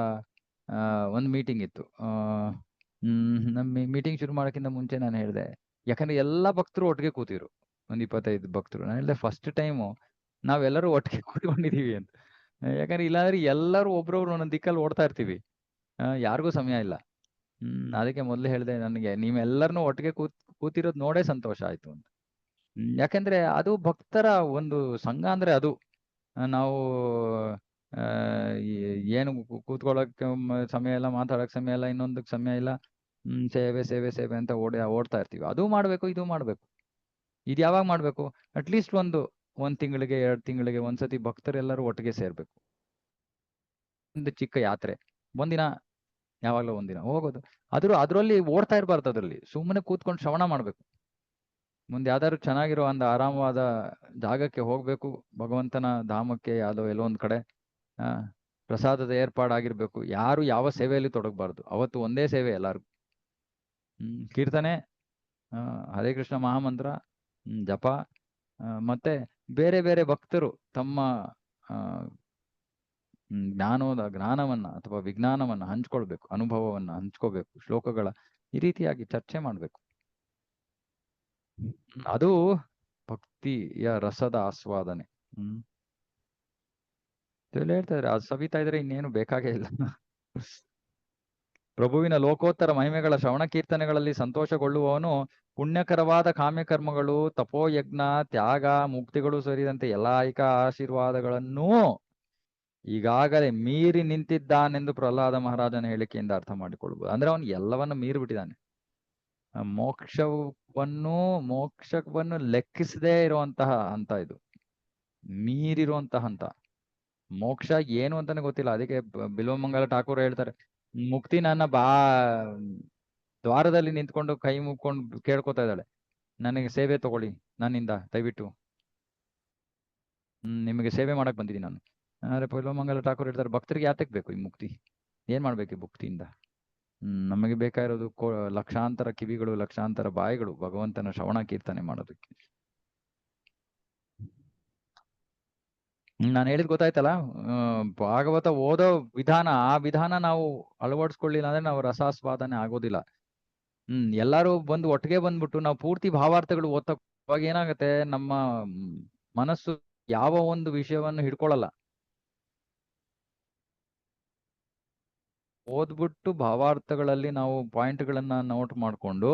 S1: ಒಂದು ಮೀಟಿಂಗ್ ಇತ್ತು. ನಮ್ಮ ಮೀಟಿಂಗ್ ಶುರು ಮಾಡೋಕ್ಕಿಂತ ಮುಂಚೆ ನಾನು ಹೇಳಿದೆ, ಯಾಕಂದ್ರೆ ಎಲ್ಲ ಭಕ್ತರು ಒಟ್ಟಿಗೆ ಕೂತಿರು, ಒಂದು 25 ಭಕ್ತರು. ನಾನು ಹೇಳಿದೆ ಫಸ್ಟ್ ಟೈಮು ನಾವೆಲ್ಲರೂ ಒಟ್ಟಿಗೆ ಕೂತ್ಕೊಂಡಿದೀವಿ ಅಂತ. ಯಾಕಂದ್ರೆ ಇಲ್ಲಾಂದ್ರೆ ಎಲ್ಲರೂ ಒಬ್ರೊಬ್ರು ಒಂದೊಂದು ದಿಕ್ಕಲ್ಲಿ ಓಡ್ತಾ ಇರ್ತೀವಿ, ಯಾರಿಗೂ ಸಮಯ ಇಲ್ಲ. ಅದಕ್ಕೆ ಮೊದಲೇ ಹೇಳಿದೆ, ನನಗೆ ನೀವೆಲ್ಲರನ್ನೂ ಒಟ್ಟಿಗೆ ಕೂತಿರೋದು ನೋಡೇ ಸಂತೋಷ ಆಯ್ತು ಅಂತ. ಯಾಕಂದ್ರೆ ಅದು ಭಕ್ತರ ಒಂದು ಸಂಘ ಅಂದ್ರೆ ಅದು. ನಾವು ಏನು ಕೂತ್ಕೊಳ್ಳೋಕೆ ಸಮಯ ಇಲ್ಲ, ಮಾತಾಡೋಕೆ ಸಮಯ ಇಲ್ಲ, ಇನ್ನೊಂದಕ್ಕೆ ಸಮಯ ಇಲ್ಲ. ಸೇವೆ ಸೇವೆ ಸೇವೆ ಅಂತ ಓಡ್ತಾ ಇರ್ತೀವಿ. ಅದು ಮಾಡ್ಬೇಕು, ಇದು ಮಾಡ್ಬೇಕು. ಇದು ಯಾವಾಗ ಮಾಡ್ಬೇಕು? ಅಟ್ಲೀಸ್ಟ್ ಒಂದ್ ತಿಂಗಳಿಗೆ 2 ತಿಂಗಳಿಗೆ ಒಂದ್ಸತಿ ಭಕ್ತರೆಲ್ಲರೂ ಒಟ್ಟಿಗೆ ಸೇರ್ಬೇಕು. ಒಂದು ಚಿಕ್ಕ ಯಾತ್ರೆ, ಒಂದಿನ, ಯಾವಾಗ್ಲೋ ಒಂದಿನ ಹೋಗೋದು. ಅದ್ರಲ್ಲಿ ಓಡ್ತಾ ಇರ್ಬಾರ್ದು. ಅದ್ರಲ್ಲಿ ಸುಮ್ಮನೆ ಕೂತ್ಕೊಂಡು ಶ್ರವಣ ಮಾಡ್ಬೇಕು. ಮುಂದೆ ಯಾವ್ದಾದ್ರು ಚೆನ್ನಾಗಿರೋ ಒಂದು ಆರಾಮವಾದ ಜಾಗಕ್ಕೆ ಹೋಗ್ಬೇಕು, ಭಗವಂತನ ಧಾಮಕ್ಕೆ, ಯಾವ್ದೋ ಎಲ್ಲೋ ಒಂದ್ ಕಡೆ ಪ್ರಸಾದದ ಏರ್ಪಾಡಾಗಿರ್ಬೇಕು. ಯಾರು ಯಾವ ಸೇವೆಯಲ್ಲಿ ತೊಡಗಬಾರ್ದು. ಅವತ್ತು ಒಂದೇ ಸೇವೆ ಎಲ್ಲಾರ್ಗು. ಕೀರ್ತನೆ, ಹರೇ ಕೃಷ್ಣ ಮಹಾಮಂತ್ರ, ಜಪ, ಮತ್ತೆ ಬೇರೆ ಬೇರೆ ಭಕ್ತರು ತಮ್ಮ ಜ್ಞಾನವನ್ನ ಅಥವಾ ವಿಜ್ಞಾನವನ್ನ ಹಂಚ್ಕೊಳ್ಬೇಕು, ಅನುಭವವನ್ನ ಹಂಚ್ಕೋಬೇಕು, ಶ್ಲೋಕಗಳ ಈ ರೀತಿಯಾಗಿ ಚರ್ಚೆ ಮಾಡ್ಬೇಕು. ಅದು ಭಕ್ತಿಯ ರಸದ ಆಸ್ವಾದನೆ. ಹೇಳ್ತಾರೆ, ಅದು ಸವಿತಾ ಇದ್ರೆ ಇನ್ನೇನು ಬೇಕಾಗೇ ಇಲ್ಲ. ಪ್ರಭುವಿನ ಲೋಕೋತ್ತರ ಮಹಿಮೆಗಳ ಶ್ರವಣ ಕೀರ್ತನೆಗಳಲ್ಲಿ ಸಂತೋಷಗೊಳ್ಳುವವನು ಪುಣ್ಯಕರವಾದ ಕಾಮ್ಯಕರ್ಮಗಳು, ತಪೋಯಜ್ಞ, ತ್ಯಾಗ, ಮುಕ್ತಿಗಳು ಸೇರಿದಂತೆ ಎಲ್ಲಾ ಐಕ ಆಶೀರ್ವಾದಗಳನ್ನೂ ಈಗಾಗಲೇ ಮೀರಿ ನಿಂತಿದ್ದಾನೆಂದು ಪ್ರಹ್ಲಾದ ಮಹಾರಾಜನ ಹೇಳಿಕೆಯಿಂದ ಅರ್ಥ ಮಾಡಿಕೊಳ್ಬಹುದು. ಅಂದ್ರೆ ಅವನು ಎಲ್ಲವನ್ನು ಮೀರಿ ಬಿಟ್ಟಿದ್ದಾನೆ. ಮೋಕ್ಷವನ್ನು ಲೆಕ್ಕಿಸದೇ ಇರುವಂತಹ ಹಂತ ಇದು, ಮೀರಿರುವಂತಹ ಹಂತ. ಮೋಕ್ಷ ಏನು ಅಂತಾನೆ ಗೊತ್ತಿಲ್ಲ. ಅದಕ್ಕೆ ಬಿಲ್ವಮಂಗಲ ಠಾಕೂರ್ ಹೇಳ್ತಾರೆ, ಮುಕ್ತಿ ನನ್ನ ದ್ವಾರದಲ್ಲಿ ನಿಂತ್ಕೊಂಡು ಕೈ ಮುಕ್ಕೊಂಡು ಕೇಳ್ಕೊತಾ ಇದ್ದಾಳೆ, ನನಗೆ ಸೇವೆ ತಗೊಳ್ಳಿ ನನ್ನಿಂದ, ದಯವಿಟ್ಟು ನಿಮಗೆ ಸೇವೆ ಮಾಡಕ್ ಬಂದಿದ್ದೀನಿ ನಾನು. ಆದ್ರೆ ಬಿಲ್ವಮಂಗಲ ಠಾಕೂರ್ ಹೇಳ್ತಾರೆ, ಭಕ್ತರಿಗೆ ಯಾತಕ್ ಬೇಕು ಈ ಮುಕ್ತಿ? ಏನ್ ಮಾಡ್ಬೇಕು ಈ ಮುಕ್ತಿಯಿಂದ? ನಮಗೆ ಬೇಕಾಗಿರೋದು ಲಕ್ಷಾಂತರ ಕಿವಿಗಳು, ಲಕ್ಷಾಂತರ ಬಾಯಿಗಳು ಭಗವಂತನ ಶ್ರವಣ ಕೀರ್ತನೆ ಮಾಡೋದಕ್ಕೆ. ನಾನು ಹೇಳಿದ್ ಗೊತ್ತಾಯ್ತಲ್ಲ? ಭಾಗವತ ಓದೋ ವಿಧಾನ, ಆ ವಿಧಾನ ನಾವು ಅಳವಡಿಸ್ಕೊಳ್ಳಿಲ್ಲ ಅಂದ್ರೆ ನಾವು ರಸಾಸ್ವಾದನೆ ಆಗೋದಿಲ್ಲ. ಎಲ್ಲಾರು ಒಟ್ಟಿಗೆ ಬಂದ್ಬಿಟ್ಟು ನಾವು ಪೂರ್ತಿ ಭಾವಾರ್ಥಗಳು ಓದ್ತಾ ಅವಾಗ ಏನಾಗುತ್ತೆ, ನಮ್ಮ ಮನಸ್ಸು ಯಾವ ಒಂದು ವಿಷಯವನ್ನು ಹಿಡ್ಕೊಳ್ಳಲ್ಲ. ಓದ್ಬಿಟ್ಟು ಭಾವಾರ್ಥಗಳಲ್ಲಿ ನಾವು ಪಾಯಿಂಟ್ಗಳನ್ನ ನೋಟ್ ಮಾಡ್ಕೊಂಡು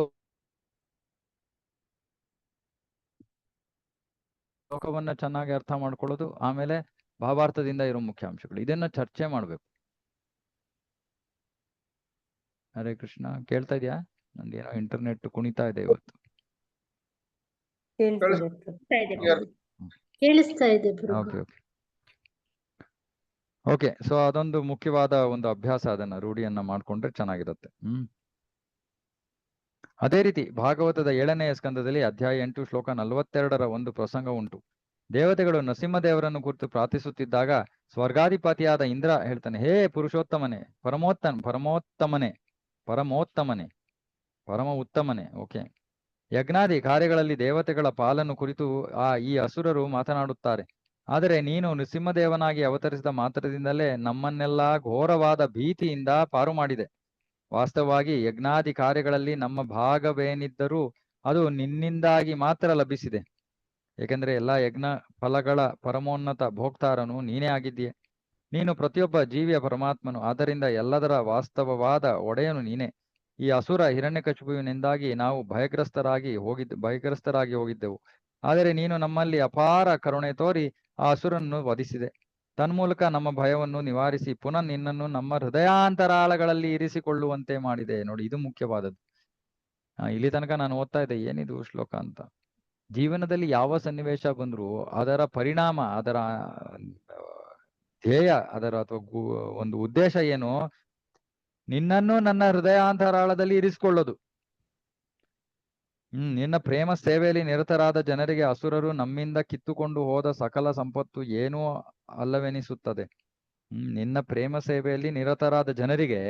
S1: ಶ್ಲೋಕವನ್ನ ಚೆನ್ನಾಗಿ ಅರ್ಥ ಮಾಡ್ಕೊಳ್ಳೋದು, ಆಮೇಲೆ ಭಾವಾರ್ಥದಿಂದ ಇರೋ ಮುಖ್ಯಾಂಶಗಳು, ಇದನ್ನ ಚರ್ಚೆ ಮಾಡ್ಬೇಕು. ಹರೇ ಕೃಷ್ಣ. ಕೇಳ್ತಾ ಇದೆಯಾ? ನಂದೇನೋ ಇಂಟರ್ನೆಟ್ ಕುಣಿತಾ ಇದೆ ಇವತ್ತು.
S3: ಕೇಳಿಸ್ತಾ ಇದೆ.
S1: ಓಕೆ. ಸೊ ಅದೊಂದು ಮುಖ್ಯವಾದ ಒಂದು ಅಭ್ಯಾಸ, ಅದನ್ನ ರೂಢಿಯನ್ನ ಮಾಡ್ಕೊಂಡ್ರೆ ಚೆನ್ನಾಗಿರುತ್ತೆ. ಅದೇ ರೀತಿ ಭಾಗವತದ 7ನೇ ಸ್ಕಂದದಲ್ಲಿ ಅಧ್ಯಾಯ 8 ಶ್ಲೋಕ 42ರ ಒಂದು ಪ್ರಸಂಗ ಉಂಟು. ದೇವತೆಗಳು ನರಸಿಂಹದೇವರನ್ನು ಕುರಿತು ಪ್ರಾರ್ಥಿಸುತ್ತಿದ್ದಾಗ ಸ್ವರ್ಗಾಧಿಪತಿಯಾದ ಇಂದ್ರ ಹೇಳ್ತಾನೆ, ಹೇ ಪುರುಷೋತ್ತಮನೆ, ಪರಮೋತ್ತಮನೆ, ಪರಮ ಉತ್ತಮನೆ. ಓಕೆ. ಯಜ್ಞಾದಿ ಕಾರ್ಯಗಳಲ್ಲಿ ದೇವತೆಗಳ ಪಾಲನ್ನು ಕುರಿತು ಈ ಅಸುರರು ಮಾತನಾಡುತ್ತಾರೆ. ಆದರೆ ನೀನು ನೃಸಿಂಹದೇವನಾಗಿ ಅವತರಿಸಿದ ಮಾತ್ರದಿಂದಲೇ ನಮ್ಮನ್ನೆಲ್ಲಾ ಘೋರವಾದ ಭೀತಿಯಿಂದ ಪಾರು ಮಾಡಿದೆ. ವಾಸ್ತವವಾಗಿ ಯಜ್ಞಾದಿ ಕಾರ್ಯಗಳಲ್ಲಿ ನಮ್ಮ ಭಾಗವೇನಿದ್ದರೂ ಅದು ನಿನ್ನಿಂದಾಗಿ ಮಾತ್ರ ಲಭಿಸಿದೆ. ಏಕೆಂದರೆ ಎಲ್ಲಾ ಯಜ್ಞ ಫಲಗಳ ಪರಮೋನ್ನತ ಭೋಕ್ತಾರನು ನೀನೇ ಆಗಿದ್ದೀಯೆ. ನೀನು ಪ್ರತಿಯೊಬ್ಬ ಜೀವಿಯ ಪರಮಾತ್ಮನು, ಆದ್ದರಿಂದ ಎಲ್ಲದರ ವಾಸ್ತವವಾದ ಒಡೆಯನು ನೀನೇ. ಈ ಅಸುರ ಹಿರಣ್ಯಕಶಿಪುವಿನಿಂದಾಗಿ ನಾವು ಭಯಗ್ರಸ್ತರಾಗಿ ಹೋಗಿದ್ದೆವು. ಆದರೆ ನೀನು ನಮ್ಮಲ್ಲಿ ಅಪಾರ ಕರುಣೆ ತೋರಿ ಆ ಅಸುರನ್ನು ವಧಿಸಿದೆ. ತನ್ಮೂಲಕ ನಮ್ಮ ಭಯವನ್ನು ನಿವಾರಿಸಿ ಪುನಃ ನಿನ್ನನ್ನು ನಮ್ಮ ಹೃದಯಾಂತರಾಳಗಳಲ್ಲಿ ಇರಿಸಿಕೊಳ್ಳುವಂತೆ ಮಾಡಿದೆ. ನೋಡಿ, ಇದು ಮುಖ್ಯವಾದದ್ದು. ಇಲ್ಲಿ ತನಕ ನಾನು ಓದ್ತಾ ಇದ್ದೆ, ಏನಿದು ಶ್ಲೋಕ ಅಂತ. ಜೀವನದಲ್ಲಿ ಯಾವ ಸನ್ನಿವೇಶ ಬಂದ್ರು ಅದರ ಪರಿಣಾಮ, ಅದರ ಧ್ಯೇಯ, ಅದರ ಅಥವಾ ಒಂದು ಉದ್ದೇಶ ಏನು? ನಿನ್ನನ್ನು ನನ್ನ ಹೃದಯಾಂತರಾಳದಲ್ಲಿ ಇರಿಸಿಕೊಳ್ಳೋದು. ನಿನ್ನ ಪ್ರೇಮ ಸೇವೆಯಲ್ಲಿ ನಿರತರಾದ ಜನರಿಗೆ ಅಸುರರು ನಮ್ಮಿಂದ ಕಿತ್ತುಕೊಂಡು ಹೋದ ಸಕಲ ಸಂಪತ್ತು ಏನೂ ಅಲ್ಲವೆನಿಸುತ್ತದೆ. ನಿನ್ನ ಪ್ರೇಮ ಸೇವೆಯಲ್ಲಿ ನಿರತರಾದ ಜನರಿಗೆ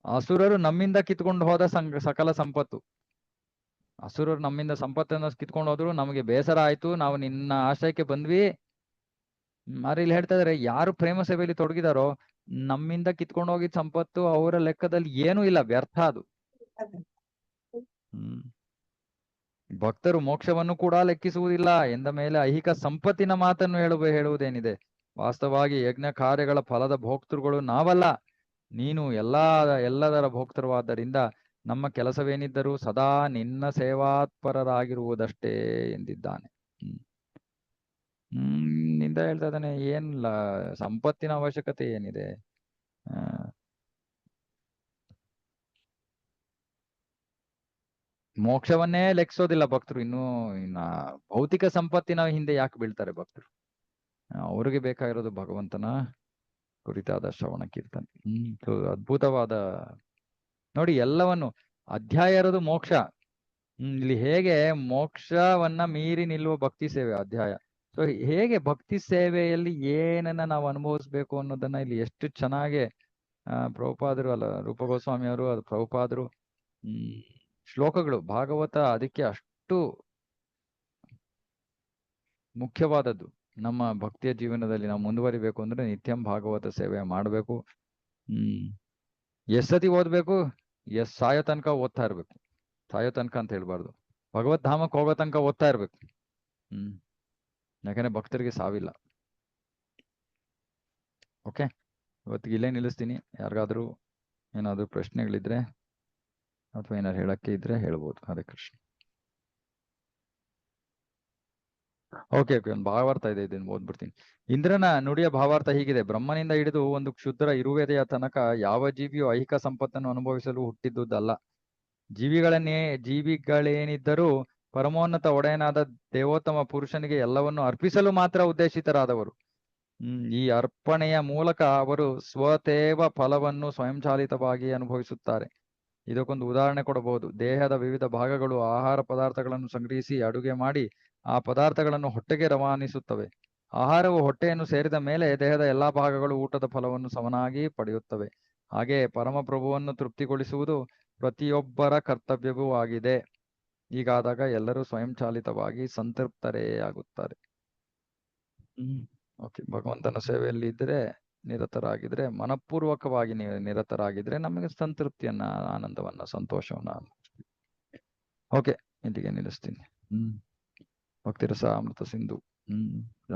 S1: ಅಸುರರು ನಮ್ಮಿಂದ ಕಿತ್ಕೊಂಡು ಹೋದ ಸಕಲ ಸಂಪತ್ತು. ಅಸುರರು ನಮ್ಮಿಂದ ಸಂಪತ್ತನ್ನು ಕಿತ್ಕೊಂಡು ಹೋದ್ರು, ನಮಗೆ ಬೇಸರ ಆಯ್ತು, ನಾವು ನಿನ್ನ ಆಶ್ರಯಕ್ಕೆ ಬಂದ್ವಿ. ಆದ್ರೆ ಇಲ್ಲಿ ಹೇಳ್ತಾ ಇದಾರೆ, ಯಾರು ಪ್ರೇಮ ಸೇವೆಯಲ್ಲಿ ತೊಡಗಿದಾರೋ ನಮ್ಮಿಂದ ಕಿತ್ಕೊಂಡು ಹೋಗಿದ್ ಸಂಪತ್ತು ಅವರ ಲೆಕ್ಕದಲ್ಲಿ ಏನೂ ಇಲ್ಲ, ವ್ಯರ್ಥ ಅದು. ಭಕ್ತರು ಮೋಕ್ಷವನ್ನು ಕೂಡ ಲೆಕ್ಕಿಸುವುದಿಲ್ಲ ಎಂದ ಮೇಲೆ ಐಹಿಕ ಸಂಪತ್ತಿನ ಮಾತನ್ನು ಹೇಳುವುದೇನಿದೆ? ವಾಸ್ತವವಾಗಿ ಯಜ್ಞ ಕಾರ್ಯಗಳ ಫಲದ ಭೋಕ್ತೃಗಳು ನಾವಲ್ಲ, ನೀನು ಎಲ್ಲದರ ಭೋಕ್ತೃವಾದ್ದರಿಂದ ನಮ್ಮ ಕೆಲಸವೇನಿದ್ದರೂ ಸದಾ ನಿನ್ನ ಸೇವಾತ್ಪರರಾಗಿರುವುದಷ್ಟೇ ಎಂದಿದ್ದಾನೆ. ನಿಂದ ಹೇಳ್ತಾ ಇದ್ದಾನೆ, ಏನಿಲ್ಲ, ಸಂಪತ್ತಿನ ಅವಶ್ಯಕತೆ ಏನಿದೆ? ಮೋಕ್ಷವನ್ನೇ ಲೆಕ್ಸೋದಿಲ್ಲ ಭಕ್ತರು. ಇನ್ನ ಭೌತಿಕ ಸಂಪತ್ತಿನ ಹಿಂದೆ ಯಾಕೆ ಬೀಳ್ತಾರೆ ಭಕ್ತರು? ಅವ್ರಿಗೆ ಬೇಕಾಗಿರೋದು ಭಗವಂತನ ಕುರಿತಾದ ಶ್ರವಣ ಕೀರ್ತನೆ. ಸೊ ಅದ್ಭುತವಾದ ನೋಡಿ, ಎಲ್ಲವನ್ನು ಅಧ್ಯಾಯ ಇರೋದು ಮೋಕ್ಷ. ಇಲ್ಲಿ ಹೇಗೆ ಮೋಕ್ಷವನ್ನ ಮೀರಿ ನಿಲ್ಲುವ ಭಕ್ತಿ ಸೇವೆ ಅಧ್ಯಾಯ. ಸೊ ಹೇಗೆ ಭಕ್ತಿ ಸೇವೆಯಲ್ಲಿ ಏನನ್ನ ನಾವು ಅನುಭವಿಸ್ಬೇಕು ಅನ್ನೋದನ್ನ ಇಲ್ಲಿ ಎಷ್ಟು ಚೆನ್ನಾಗಿ ಪ್ರಭುಪಾದರು ಅಲ್ಲ ರೂಪ ಗೋಸ್ವಾಮಿ ಅವರು, ಅದು ಪ್ರಭುಪಾದರು ಶ್ಲೋಕಗಳು ಭಾಗವತ ಅದಕ್ಕೆ ಅಷ್ಟು ಮುಖ್ಯವಾದದ್ದು. ನಮ್ಮ ಭಕ್ತಿಯ ಜೀವನದಲ್ಲಿ ನಾವು ಮುಂದುವರಿಬೇಕು ಅಂದ್ರೆ ನಿತ್ಯಂ ಭಾಗವತ ಸೇವೆ ಮಾಡಬೇಕು. ಎಷ್ಟ್ ಸತಿ ಓದ್ಬೇಕು? ಸಾಯೋ ತನಕ ಓದ್ತಾ ಇರ್ಬೇಕು. ಸಾಯೋ ತನಕ ಅಂತ ಹೇಳ್ಬಾರ್ದು, ಭಗವತ್ ಧಾಮಕ್ಕೆ ಹೋಗೋ ತನಕ ಓದ್ತಾ ಇರ್ಬೇಕು. ಯಾಕಂದ್ರೆ ಭಕ್ತರಿಗೆ ಸಾವಿಲ್ಲ. ಓಕೆ, ಇವತ್ತಿಗೆ ಇಲ್ಲೇ ನಿಲ್ಲಿಸ್ತೀನಿ. ಯಾರಿಗಾದ್ರೂ ಏನಾದ್ರು ಪ್ರಶ್ನೆಗಳಿದ್ರೆ ಅಥವಾ ಏನಾದ್ರು ಹೇಳಕ್ಕೆ ಇದ್ರೆ ಹೇಳ್ಬೋದು. ಹರೇ ಕೃಷ್ಣ. ಓಕೆ, ಒಂದು ಭಾವಾರ್ಥ ಇದೆ, ಇದನ್ನು ಓದ್ಬಿಡ್ತೀನಿ. ಇಂದ್ರನ ನುಡಿಯ ಭಾವಾರ್ಥ ಹೀಗಿದೆ: ಬ್ರಹ್ಮನಿಂದ ಹಿಡಿದು ಒಂದು ಕ್ಷುದ್ರ ಇರುವೆದೆಯ ತನಕ ಯಾವ ಜೀವಿಯು ಐಹಿಕ ಸಂಪತ್ತನ್ನು ಅನುಭವಿಸಲು ಹುಟ್ಟಿದ್ದುದಲ್ಲ. ಜೀವಿಗಳೇನಿದ್ದರೂ ಪರಮೋನ್ನತ ಒಡೆಯನಾದ ದೇವೋತ್ತಮ ಪುರುಷನಿಗೆ ಎಲ್ಲವನ್ನು ಅರ್ಪಿಸಲು ಮಾತ್ರ ಉದ್ದೇಶಿತರಾದವರು. ಈ ಅರ್ಪಣೆಯ ಮೂಲಕ ಅವರು ಸ್ವತೇವ ಫಲವನ್ನು ಸ್ವಯಂಚಾಲಿತವಾಗಿ ಅನುಭವಿಸುತ್ತಾರೆ. ಇದಕ್ಕೊಂದು ಉದಾಹರಣೆ ಕೊಡಬಹುದು. ದೇಹದ ವಿವಿಧ ಭಾಗಗಳು ಆಹಾರ ಪದಾರ್ಥಗಳನ್ನು ಸಂಗ್ರಹಿಸಿ ಅಡುಗೆ ಮಾಡಿ ಆ ಪದಾರ್ಥಗಳನ್ನು ಹೊಟ್ಟೆಗೆ ರವಾನಿಸುತ್ತವೆ. ಆಹಾರವು ಹೊಟ್ಟೆಯನ್ನು ಸೇರಿದ ಮೇಲೆ ದೇಹದ ಎಲ್ಲಾ ಭಾಗಗಳು ಊಟದ ಫಲವನ್ನು ಸಮನಾಗಿ ಪಡೆಯುತ್ತವೆ. ಹಾಗೆ ಪರಮಪ್ರಭುವನ್ನು ತೃಪ್ತಿಗೊಳಿಸುವುದು ಪ್ರತಿಯೊಬ್ಬರ ಕರ್ತವ್ಯವೂ ಆಗಿದೆ. ಹೀಗಾದಾಗ ಎಲ್ಲರೂ ಸ್ವಯಂಚಾಲಿತವಾಗಿ ಸಂತೃಪ್ತರೇ ಆಗುತ್ತಾರೆ. ಓಕೆ, ಭಗವಂತನ ಸೇವೆಯಲ್ಲಿ ಇದ್ರೆ ನಿರತರಾಗಿದ್ರೆ, ಮನಪೂರ್ವಕವಾಗಿ ನಿರತರಾಗಿದ್ರೆ ನಮಗೆ ಸಂತೃಪ್ತಿಯನ್ನ, ಆನಂದವನ್ನ, ಸಂತೋಷವನ್ನ. ಓಕೆ, ಇಲ್ಲಿಗೆ ನಿಲ್ಲಿಸ್ತೀನಿ. ಭಕ್ತಿರಸ ಅಮೃತ ಸಿಂಧು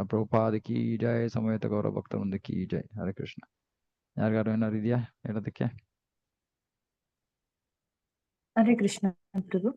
S1: ಪ್ರಭುಪಾದ ಕೀ ಜಯ, ಸಮವೇತ ಗೌರವ ಭಕ್ತವೃಂದ ಕೀ ಜಯ. ಹರೇ ಕೃಷ್ಣ. ಯಾರಿಗಾರು ಏನಾರು ಇದೆಯಾ ಹೇಳೋದಕ್ಕೆ?
S2: ಹರೇ ಕೃಷ್ಣ ಪ್ರಭು.